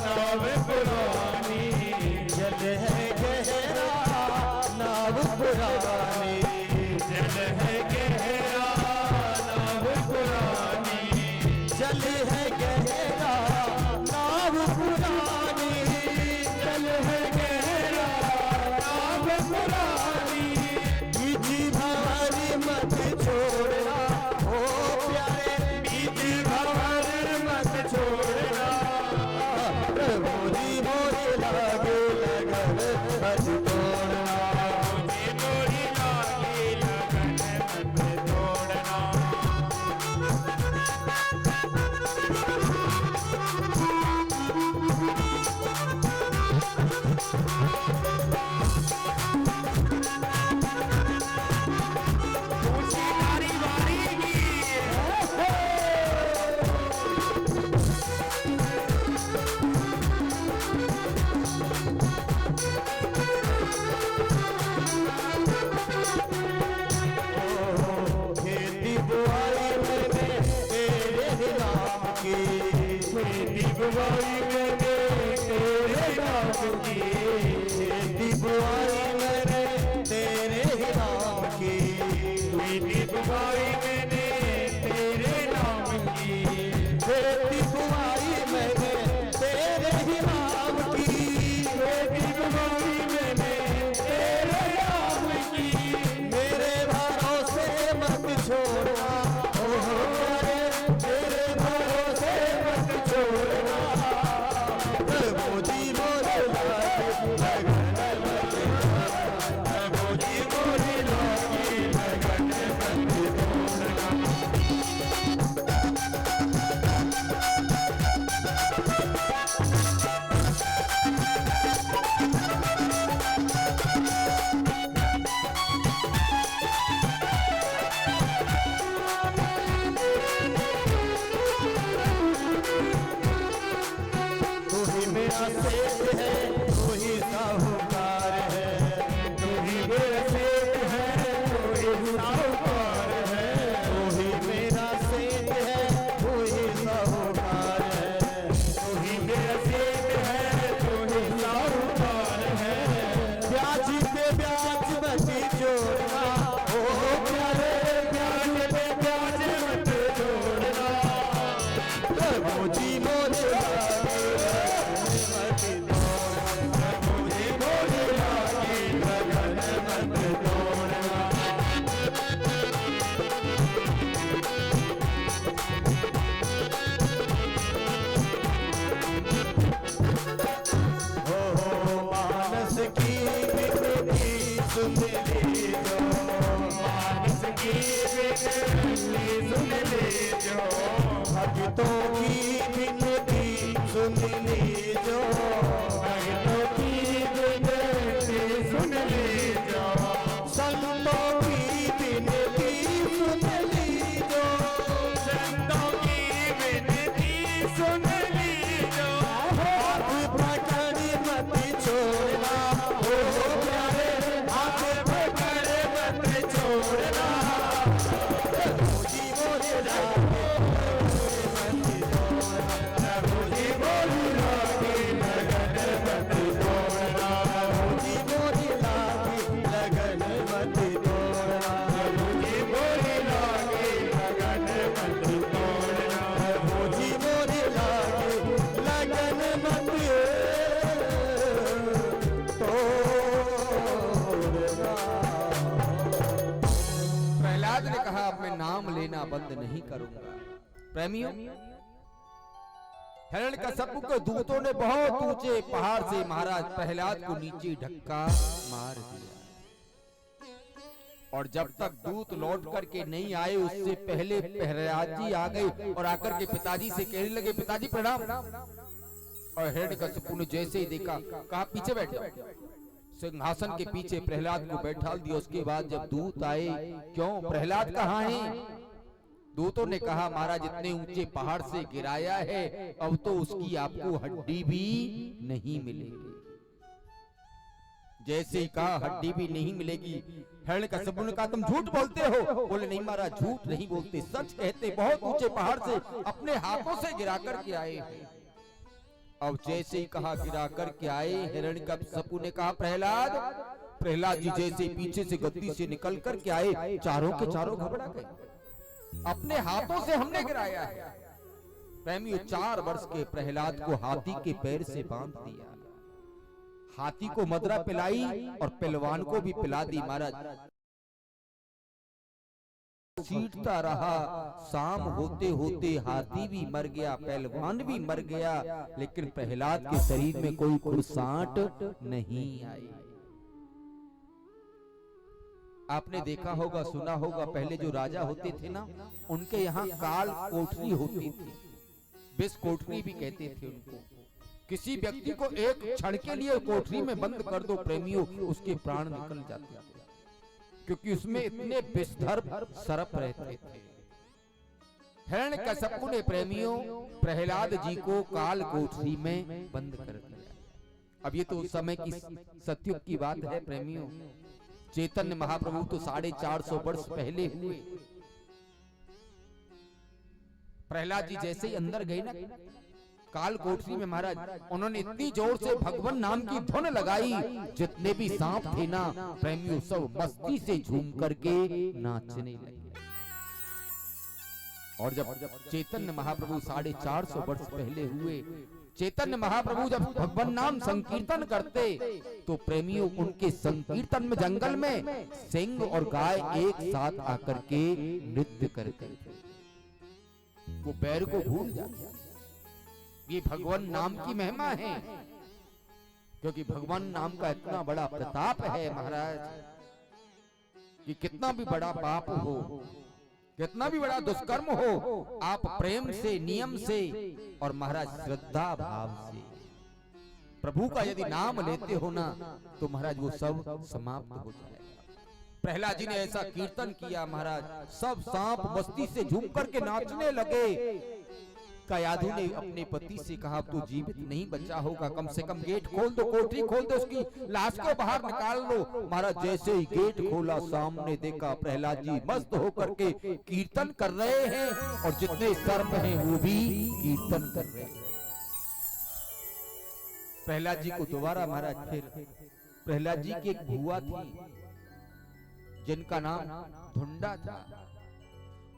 नाव पुरानी, जल है गहरा नाव पुरानी, जल है गहरा नाव पुरानी, जल है गहरा नाव पुरानी, जल है गहरा नाव पुरानी, बीच भंवर मत छोड़ना, ओ प्यारे बीच भंवर मत छोड़ना, मोरी मोरी लागे लगन मत तोड़ना, मोरी लागे लगन मत तोड़ना। खेती बुआई मैंने तेरे ही नाम की, खेती बुआई मैंने तेरे नाम की, खेती बुआई मैंने तेरे ही नाम की, खेती बुआई मैंने तेरे नाम की, खेती बुआई मैंने तेरे ही नाम की, खेती बुआई मैंने तेरे नाम की, मेरे भरोसे मत छोड़ना, ओ प्यारे मेरे भरोसे मत छोड़ना, प्रभु जी मोरे लागी लगन मत तोड़ना, प्रभु जी मोरे लागी लगन मत तोड़ना। तू ही मेरा सेठ है, तू ही साहूकार है, तू ही मेरा सेठ है, तू ही साहूकार है, तू ही मेरा सेठ है, तू ही साहूकार है, तू ही मेरा सेठ है, तू ही साहूकार है, ब्याज पे ब्याज मत जोड़ना, ओ प्यारे ब्याज पे सुन लीजो, भक्तों की विनती सुन लीजो, भक्तों की विनती सुन लीजो, संतों की विनती सुन लीजो, संतों की विनती सुन लीजो, हाथ पकड़ मत छोड़ना, ओ प्यारे हाथ पकड़ मत छोड़ना, प्रभु जी मोरे लागे प्रभु जी मोरे लागे लगन मत तोड़ना, प्रभु जी मोरे लागे लगन मत तोड़ना, प्रभु जी मोरे लागे लगन मत तोड़ना, प्रभु जी मोरे लागे लगन मत तोड़ना। प्रहलाद ने कहा अब मैं नाम लेना बंद नहीं करूंगा। प्रेमियों, हिरण्यकश्यप के दूतों ने बहुत ऊंचे पहाड़ से महाराज प्रहलाद को नीचे धक्का मार दिया, और जब तक दूत लौट करके नहीं आए उससे पहले प्रहलाद जी आ गए और आकर के पिताजी से कहने लगे, पिताजी प्रणाम। और हिरण्यकश्यप ने जैसे ही देखा कहा पीछे बैठ जाओ, सिंहासन के पीछे प्रहलाद को बैठा दिया। उसके बाद जब दूत आए, क्यों प्रहलाद कहाँ है? दूतों ने कहा महाराज इतने ऊंचे पहाड़ से गिराया है, अब तो उसकी आपको हड्डी भी नहीं मिलेगी। जैसे ही कहा हड्डी भी नहीं मिलेगी, हिरण्यकश्यप ने कहा तुम झूठ बोलते हो। बोले नहीं महाराज झूठ नहीं बोलते, सच कहते, बहुत ऊंचे पहाड़ से अपने हाथों से गिरा करके आए हैं। अब जैसे ही कहा गिरा करके आए, हिरण्यकश्यप ने कहा प्रहलाद जी जैसे पीछे से गद्दी से निकल करके आए, चारों के चारों घबरा गए, अपने हाथों से हमने गिराया है। प्रेमियों, 4 वर्ष के प्रहलाद को हाथी के पैर से बांध दिया, हाथी को मदरा पिलाई और पहलवान को भी पिला दी। महाराज चीरता रहा, शाम होते होते हाथी भी मर गया, पहलवान भी मर गया, लेकिन प्रहलाद के शरीर में कोई खुरसाट नहीं आई। आपने देखा होगा, सुना होगा, पहले जो राजा होते थे ना, उनके यहाँ काल कोठरी होती थी, विष कोठरी भी कहते थे उनको। किसी व्यक्ति को एक क्षण के लिए कोठरी में बंद कर दो प्रेमियों, उसके प्राण निकल जाते थे, क्योंकि उसमें इतने विषधर सर्प रहते थे। हिरण्यकश्यप ने प्रेमियों प्रहलाद जी को काल कोठरी में बंद कर दिया। अब ये तो उस समय की सतयुग की बात है प्रेमियों। चैतन्य महाप्रभु तो 450 वर्ष पहले हुए। प्रहलाद जी जैसे ही अंदर गए ना काल कोठरी में, महाराज उन्होंने इतनी जोर से भगवान नाम की धुन लगाई, जितने भी सांप थे ना प्रेमियों सब मस्ती से झूम करके नाचने लगे। और जब चैतन्य महाप्रभु 450 वर्ष पहले हुए, चैतन्य महाप्रभु जब भगवान नाम संकीर्तन करते तो प्रेमियों उनके संकीर्तन में जंगल में सिंह और गाय एक साथ आकर के नृत्य करते, वो बैर को भूल जाते। ये भगवान नाम की महिमा है, क्योंकि भगवान नाम का इतना बड़ा प्रताप है महाराज कि कितना भी बड़ा पाप हो, कितना भी बड़ा दुष्कर्म हो, आप प्रेम से, नियम से और महाराज श्रद्धा भाव से प्रभु का यदि नाम लेते हो ना, तो महाराज वो सब समाप्त हो जाएगा। प्रहलाद जी ने ऐसा कीर्तन किया महाराज, सब सांप मस्ती से झूम करके नाचने लगे। कयाधु ने अपने पति से कहा अब तो जीवित नहीं बचा होगा, कम से कम गेट खोल दो, कोठरी खोल दो, उसकी लाश को बाहर निकाल लो। महाराज जैसे ही गेट खोला, सामने देखा प्रहलाद जी मस्त होकर के कीर्तन कर रहे हैं, और जितने सर्प हैं वो भी कीर्तन कर रहे हैं। प्रहलाद जी को दोबारा महाराज, फिर प्रहलाद जी की एक बुआ थी जिनका नाम धुंडा था,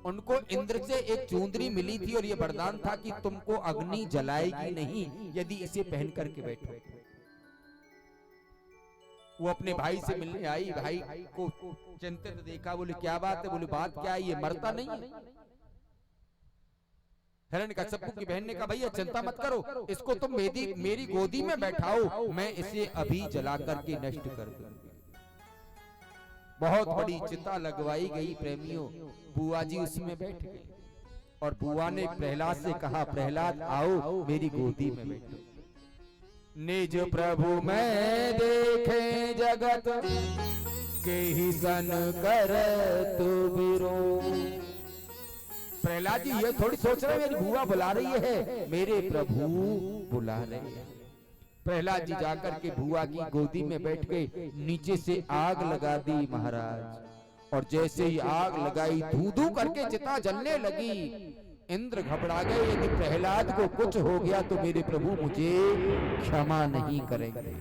उनको इंद्र से एक चुंदरी मिली थी और ये वरदान था कि तुमको अग्नि जलाएगी नहीं यदि इसे पहन करके बैठो। वो अपने भाई से मिलने आई, भाई को चिंतित देखा, बोले क्या बात है? बोले बात क्या है, ये मरता नहीं है। हिरण्यकश्यप की बहन ने कहा भैया चिंता मत करो, इसको तुम मेरी गोदी में बैठाओ, मैं इसे अभी जला करके नष्ट कर दूंगी। बहुत बड़ी चिता लगवाई गई प्रेमियों। बुआ जी उसमें बैठ गए और बुआ ने प्रहलाद से कहा, प्रहलाद आओ मेरी गोदी में बैठो। निज प्रभु मैं देखे जगत के ही सन करत विरोध। प्रहलाद जी ये थोड़ी सोच रहे मेरी बुआ बुला रही है, मेरे प्रभु बुला रहे हैं। प्रहलाद जी जाकर के बुआ की गोदी में बैठ गए। नीचे से आग लगा दी महाराज, और जैसे ही आग लगाई धू धू करके चिता जलने लगी। इंद्र घबरा गए, यदि प्रहलाद को कुछ हो गया तो मेरे प्रभु मुझे क्षमा नहीं करेंगे।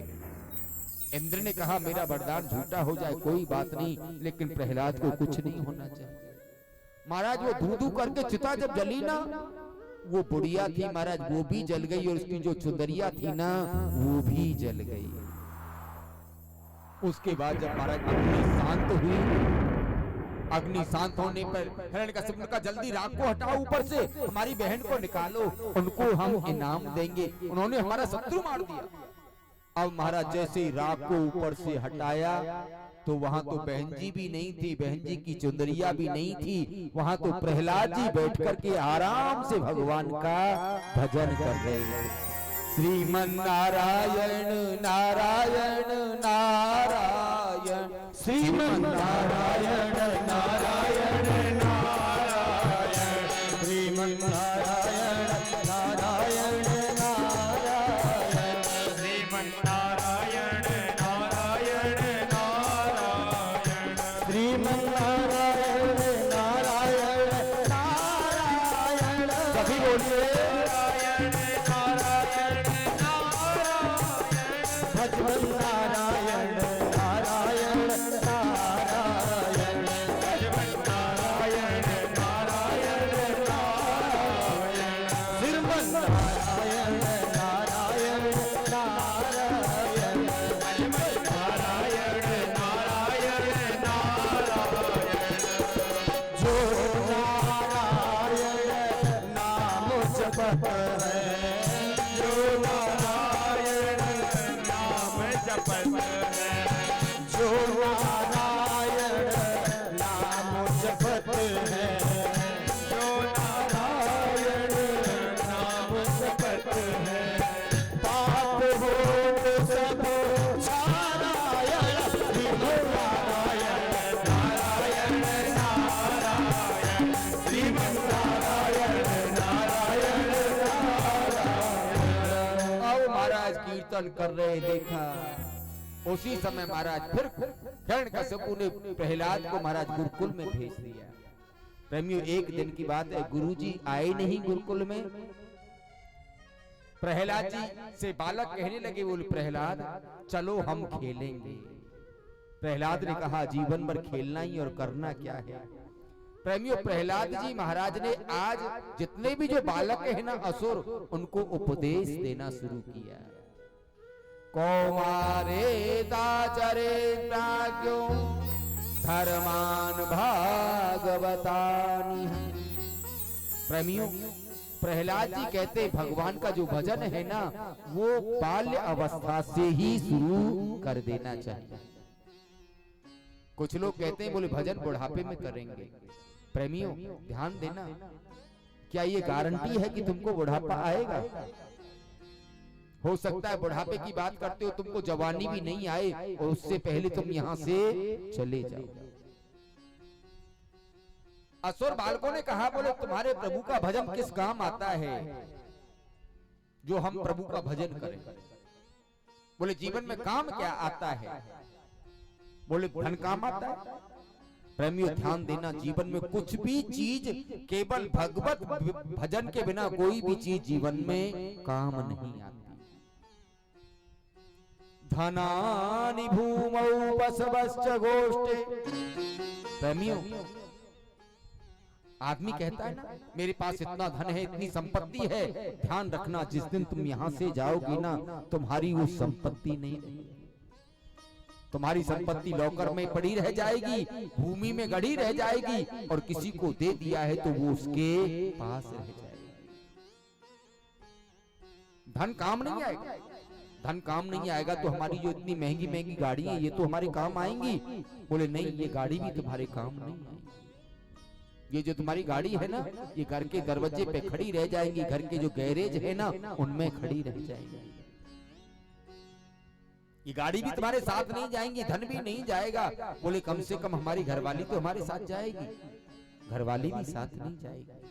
इंद्र ने कहा मेरा वरदान झूठा हो जाए कोई बात नहीं, लेकिन प्रहलाद को कुछ नहीं होना चाहिए। महाराज वो धू धू करके चिता जब जली ना, वो बुढ़िया थी महाराज, वो भी जल गई, और उसकी जो चुंदरिया थी ना वो भी जल गई। उसके बाद जब महाराज अग्नि शांत हुई, अग्नि शांत होने पर हिरण्यकशिपु ने कहा जल्दी राख को हटाओ, ऊपर से हमारी बहन को निकालो, उनको हम इनाम देंगे, उन्होंने हमारा शत्रु मार दिया। अब महाराज जैसे ही राख को ऊपर से हटाया तो वहां तो बहन जी भी नहीं थी, बहन जी की चुंदरिया भी नहीं थी, वहां तो प्रहलाद जी बैठ करके आराम से भगवान का भजन कर रहे हैं। श्रीमन नारायण नारायण नारायण, श्रीमन नारायण नारायण नारायण, श्रीमन नारायण नारायण नारायण, श्रीमन नारायण नारायण नारायण, श्रीमन नारायण नारायण नारायण। सभी बोलिए नारायण नारायण नारायण, भजन नारायण नारायण नारायण, भजन नारायण नारायण नारायण, श्रीमन नारायण नारायण नारायण, भजन नारायण नारायण नारायण। जो नारायण नाम जपत है, जो नारायण नाम जपत है, जो नारायण नाम जपत है, जो नारायण नाम जपत है, पाप भूत सब नारायण, श्रीमन नारायण नारायण नारायण, श्रीमन नारायण नारायण नारायण। आओ महाराज कीर्तन कर रहे देखा, उसी समय महाराज फिर हिरण्यकशिपु ने प्रहलाद को महाराज गुरुकुल में भेज दिया। प्रेमियों एक दिन की बात है, गुरुजी आए नहीं गुरुकुल में। प्रहलाद जी से बालक कहने लगे, बोले प्रहलाद चलो हम खेलेंगे। प्रहलाद ने कहा जीवन भर खेलना ही और करना क्या है। प्रेमियों प्रहलाद जी महाराज ने आज जितने भी जो बालक है ना असुर, उनको उपदेश देना शुरू किया। कौमारे दाचरे प्राज्ञो धर्मान भागवतानि। प्रेमियों प्रहलाद जी कहते भगवान का जो भजन है ना वो बाल्य अवस्था से ही शुरू कर देना चाहिए। कुछ लोग कहते हैं बोले भजन बुढ़ापे में करेंगे। प्रेमियों ध्यान देना, क्या ये गारंटी है कि तुमको बुढ़ापा आएगा? हो सकता है बुढ़ापे की बात करते हो तुमको जवानी भी नहीं आए और उससे पहले तुम यहाँ से चले जाओ। असुर बालकों ने कहा बोले तुम्हारे प्रभु का भजन किस काम आता है जो हम प्रभु का भजन करें? बोले जीवन में काम क्या आता है? बोले धन काम आता है। प्रेमियों ध्यान देना, जीवन में कुछ भी चीज केवल भगवत भजन के बिना कोई भी चीज जीवन में काम नहीं आती। धनानि भूमौ बसवश्च गोष्ठे। प्रेमियों आदमी कहता है ना मेरे पास इतना धन है, इतनी संपत्ति है, ध्यान रखना जिस दिन तुम यहाँ से जाओगी ना तुम्हारी वो संपत्ति नहीं रहेगी। तुम्हारी संपत्ति लॉकर में पड़ी रह जाएगी, भूमि में गड़ी रह जाएगी और किसी को दे दिया है तो वो उसके पास रह जाएगी। धन काम नहीं आएगा। धन काम नहीं आएगा तो हमारी जो इतनी महंगी महंगी गाड़ी है ये तो हमारे काम आएंगी। बोले नहीं, ये गाड़ी भी तुम्हारे काम नहीं आएगी। ये जो तुम्हारी गाड़ी है ना, ये घर के दरवाजे पे खड़ी रह जाएंगी, घर के जो गैरेज है ना उनमें खड़ी रह जाएंगी। ये गाड़ी भी तुम्हारे साथ नहीं जाएंगी, धन भी नहीं जाएगा। बोले कम से कम हमारी घरवाली तो हमारे साथ जाएगी। घरवाली भी साथ नहीं जाएगी।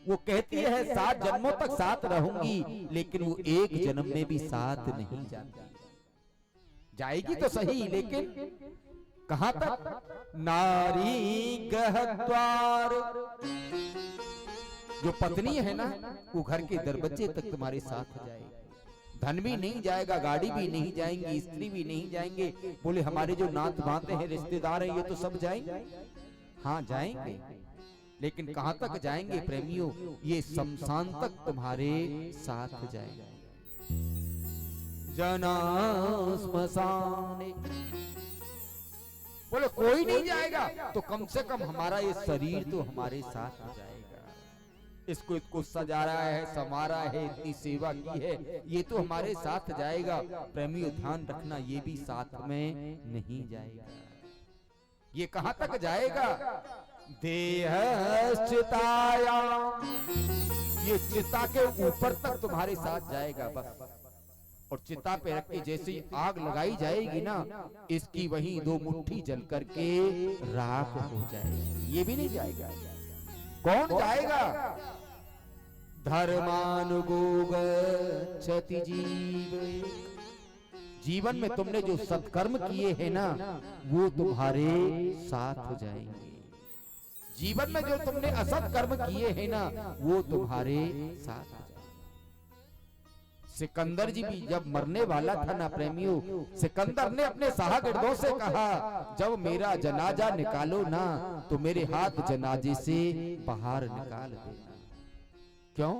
वो कहती है 7 जन्मों तक साथ रहूंगी, लेकिन वो एक जन्म में भी साथ नहीं जाती। जाएगी तो सही, लेकिन कहां तक? नारी गृहद्वार। जो पत्नी है ना, वो घर के दरवाजे तक तुम्हारे साथ जाएगी। धन भी नहीं जाएगा, गाड़ी भी नहीं जाएंगी, स्त्री भी नहीं जाएंगे। बोले हमारे जो नात बाते हैं, रिश्तेदार हैं, ये तो सब जाएंगे। हाँ जाएंगे, लेकिन कहां तक जाएंगे प्रेमियों? ये शमशान तक तुम्हारे साथ जाएंगे। जना श्मशाने। बोले कोई नहीं जाएगा तो कम से कम हमारा ये शरीर तो हमारे साथ जाएगा। इसको सजा रहा है, संवारा है, इतनी सेवा की है, ये तो हमारे साथ जाएगा। प्रेमियों ध्यान रखना, ये भी साथ में नहीं जाएगा। ये कहां तक जाएगा? देह चिताया। ये चिता के ऊपर तक तुम्हारे साथ जाएगा बस। और चिता पे रख के जैसे ही आग लगाई जाएगी ना, इसकी वहीं 2 मुट्ठी जल करके राख हो जाएगी। ये भी नहीं जाएगा। कौन जाएगा? धर्मानुगो गच्छति जीव। जीवन में तुमने जो सत्कर्म किए हैं ना, वो तुम्हारे साथ हो जाएंगे। जीवन में जो तुमने असत कर्म किए हैं ना, वो तुम्हारे साथ हो जाएंगे। सिकंदर जी भी जब मरने वाला था ना प्रेमियों, सिकंदर ने अपने शागिर्दों से कहा, जब मेरा जनाजा निकालो ना तो मेरे हाथ जनाजे से बाहर निकाल देना। क्यों?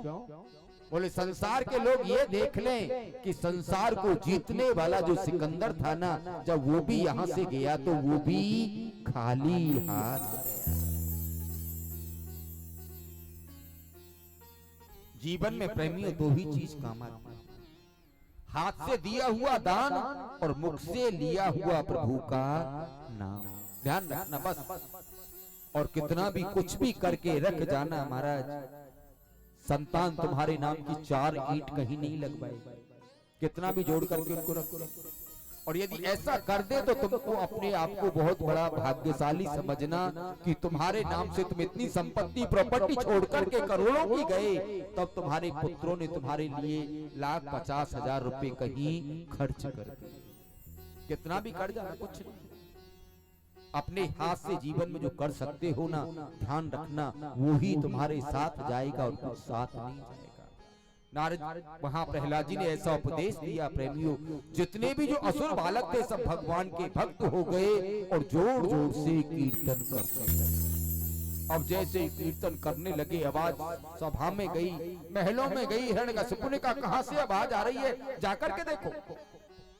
बोले संसार के लोग ये देख लें कि संसार को जीतने वाला जो सिकंदर था ना, जब वो भी यहां से गया तो वो भी खाली हाथ गया। जीवन में प्रेमियों 2 ही चीज काम आती है, हाथ से दिया हुआ दान और मुख से लिया हुआ प्रभु का नाम। ध्यान रखना बस। और कितना भी कुछ भी करके रख जाना महाराज, संतान तुम्हारे नाम की 4 ईंट कहीं नहीं लगवाएगी। कितना भी जोड़ करके उनको रखो। और यदि ऐसा कर दे तो तुमको अपने आप को बहुत बड़ा भाग्यशाली समझना कि तुम्हारे नाम से तुम इतनी संपत्ति प्रॉपर्टी छोड़ करके करोड़ों की गए, तब तुम्हारे पुत्रों ने तुम्हारे लिए 1,50,000 रुपए कहीं खर्च कर दिए। कितना भी कर जाना कुछ नहीं। अपने हाथ से जीवन में जो कर सकते हो ना, ध्यान रखना, वो ही तुम्हारे साथ जाएगा और कुछ साथ नहीं जाएगा। नारद वहां प्रहलाद जी ने ऐसा उपदेश दिया प्रेमियों, जितने भी जो असुर बालक थे सब भगवान के भक्त हो गए और जोर जोर से कीर्तन करने लगे। अब जैसे ही कीर्तन करने लगे, आवाज सभा में गई, महलों में गई। हिरण्यकशिपु ने कहा कहां से आवाज आ रही है, जाकर के देखो।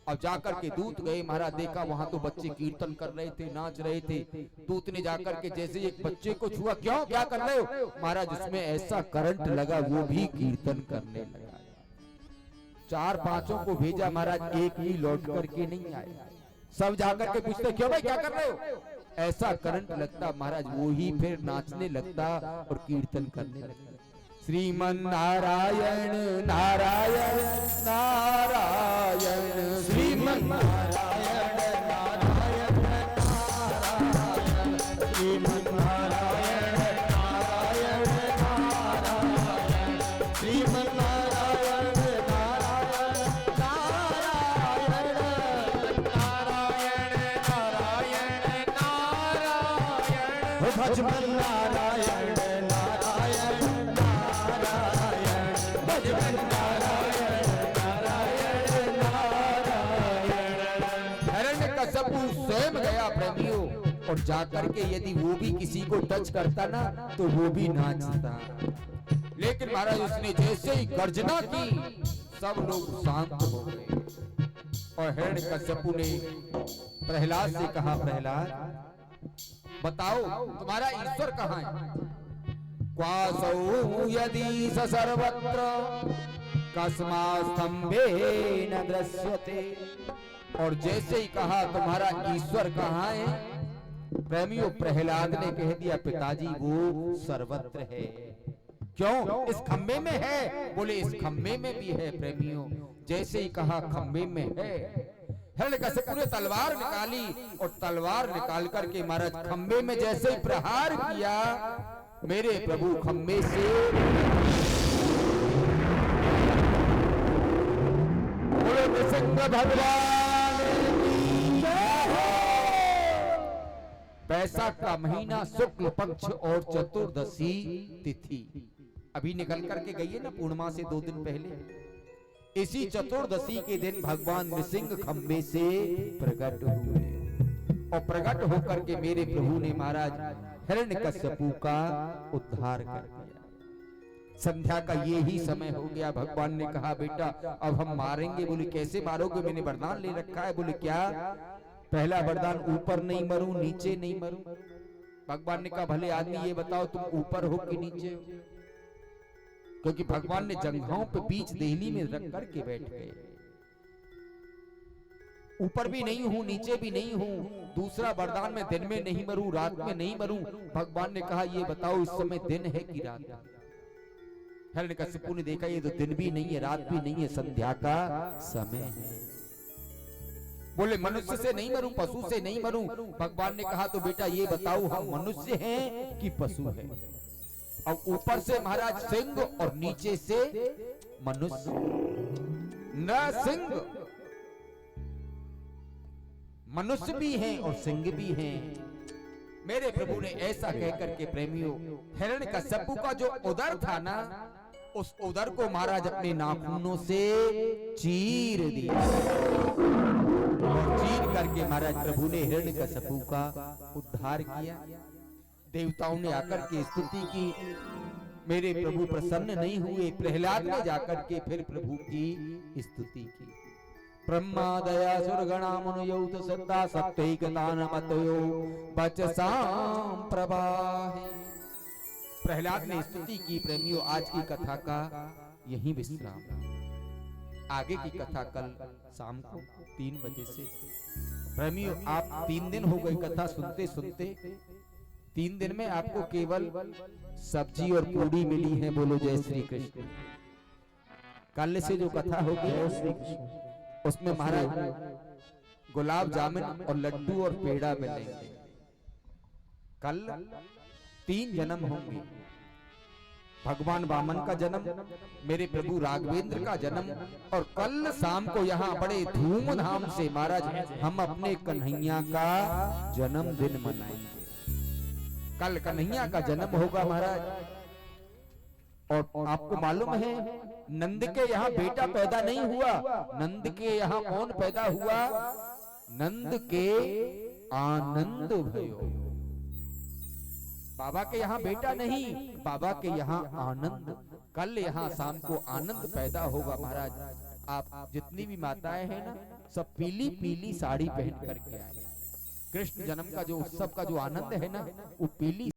अब जाकर के दूत गए, महाराज देखा वहां तो बच्चे कीर्तन कर रहे थे, नाच रहे थे। दूत ने जाकर के जैसे एक बच्चे को छुआ, क्यों क्या कर रहे हो? महाराज उसमें ऐसा करंट लगा, वो भी कीर्तन करने लगा। 4-5 को भेजा महाराज, एक भी लौट करके नहीं आया। सब जाकर के पूछते क्यों भाई क्या कर रहे हो? ऐसा करंट लगता महाराज, वो ही फिर नाचने लगता और कीर्तन करने लगता। श्रीमन नारायण नारायण नारायण, श्रीमन नारायण नारायण नारायण, श्रीमन नारायण नारायण नारायण, श्रीमन नारायण नारायण नारायण, नारायण नारायण नारायण, भजमन नारायण स्वयं गया प्रेमियों, और जाकर के यदि वो भी किसी को टच करता ना तो वो भी नाचता। लेकिन महाराज उसने जैसे ही गर्जना की, सब लोग शांत हो गए। और हिरण्यकशिपु ने प्रहलाद से कहा, प्रहलाद बताओ तुम्हारा ईश्वर कहाँ है? क्वासौ यदि स सर्वत्र कस्मा स्तंभे न दृश्यते। और जैसे ही कहा तुम्हारा ईश्वर कहाँ है, प्रेमियों प्रहलाद ने कह दिया पिताजी वो सर्वत्र है। क्यों? इस खंबे में है। बोले इस खंबे में भी है प्रेमियों। जैसे ही कहा खंबे में है, हिरण्यकश्यप ने तलवार निकाली और तलवार निकाल करके महाराज खंबे में जैसे ही प्रहार किया, मेरे प्रभु खंबे से बोले नृसिंह भगवान की जय हो। बैसाख का महीना शुक्ल पक्ष और चतुर्दशी तिथि अभी निकल करके गई है ना, पूर्णिमा से 2 दिन पहले। इसी चतुर्दशी के दिन भगवान नृसिंह खंबे से प्रकट हुए और प्रकट होकर के मेरे प्रभु ने महाराज हिरण्यकश्यपु का उद्धार कर दिया। संध्या का ये ही समय हो गया। भगवान ने कहा बेटा अब हम मारेंगे। बोले कैसे मारोगे? मैंने वरदान ले रखा है। बोले क्या? पहला वरदान ऊपर नहीं मरूं, नीचे नहीं मरूं। भगवान ने कहा भले आदमी ये बताओ तुम ऊपर हो कि नीचे हो? क्योंकि भगवान ने जंघाओं पे बीच देहली में रख करके बैठ गए। ऊपर भी नहीं हूं, नीचे भी नहीं हूं। दूसरा वरदान में दिन में नहीं मरूं, रात में नहीं मरूं। भगवान ने कहा ये बताओ इस समय दिन है कि रात है? हिरण्यकश्यप ने देखा ये तो दिन भी नहीं है, रात भी नहीं है, संध्या का समय है। बोले मनुष्य से नहीं मरूं, पशु से नहीं मरूं। भगवान ने कहा तो बेटा ये बताओ हम मनुष्य हैं कि पशु हैं? अब ऊपर से महाराज सिंह और नीचे से मनुष्य। नृसिंह मनुष्य भी हैं और सिंह भी हैं। मेरे प्रभु ने ऐसा कहकर के प्रेमियों हिरण्यकश्यप का जो उदर था ना, उस उदर को महाराज अपने नाखूनों से चीर दिया। और चीर करके महाराज प्रभु ने हिरण्यकश्यप का उद्धार किया। देवताओं ने आकर के स्तुति की, मेरे प्रभु प्रसन्न नहीं हुए। प्रहलाद ने जाकर के फिर प्रभु की स्तुति की। ब्रह्मादया सुरगणा मुनयौत सत्ता सत्वैकतानमतयो वचसां प्रभाहे। प्रहलाद ने स्तुति की। प्रेमियों आज की कथा का यही विश्राम। आगे की कथा कल शाम को 3 बजे से। प्रेमियों आप 3 दिन हो गए कथा सुनते सुनते। 3 दिन में आपको केवल सब्जी और पूरी मिली है। बोलो जय श्री कृष्ण। कल से जो कथा होगी उसमें महाराज गुलाब जामुन और लड्डू और पेड़ा मिलेंगे। कल 3 जन्म होंगे। भगवान वामन का जन्म, मेरे प्रभु राघवेंद्र का जन्म, और कल शाम को यहाँ बड़े धूमधाम से महाराज हम अपने कन्हैया का जन्मदिन मनाएंगे। कल कन्हैया का जन्म होगा महाराज। और आपको मालूम है नंद के यहाँ बेटा पैदा नहीं हुआ। नंद के यहाँ कौन पैदा हुआ? नंद के आनंद भयो। बाबा के यहाँ बेटा नहीं, बाबा के यहाँ आनंद। कल यहाँ शाम को आनंद पैदा होगा महाराज। आप जितनी भी माताएं हैं ना, सब पीली पीली साड़ी पहन करके आए। कृष्ण जन्म का जो उत्सव का जो आनंद है ना, वो पीली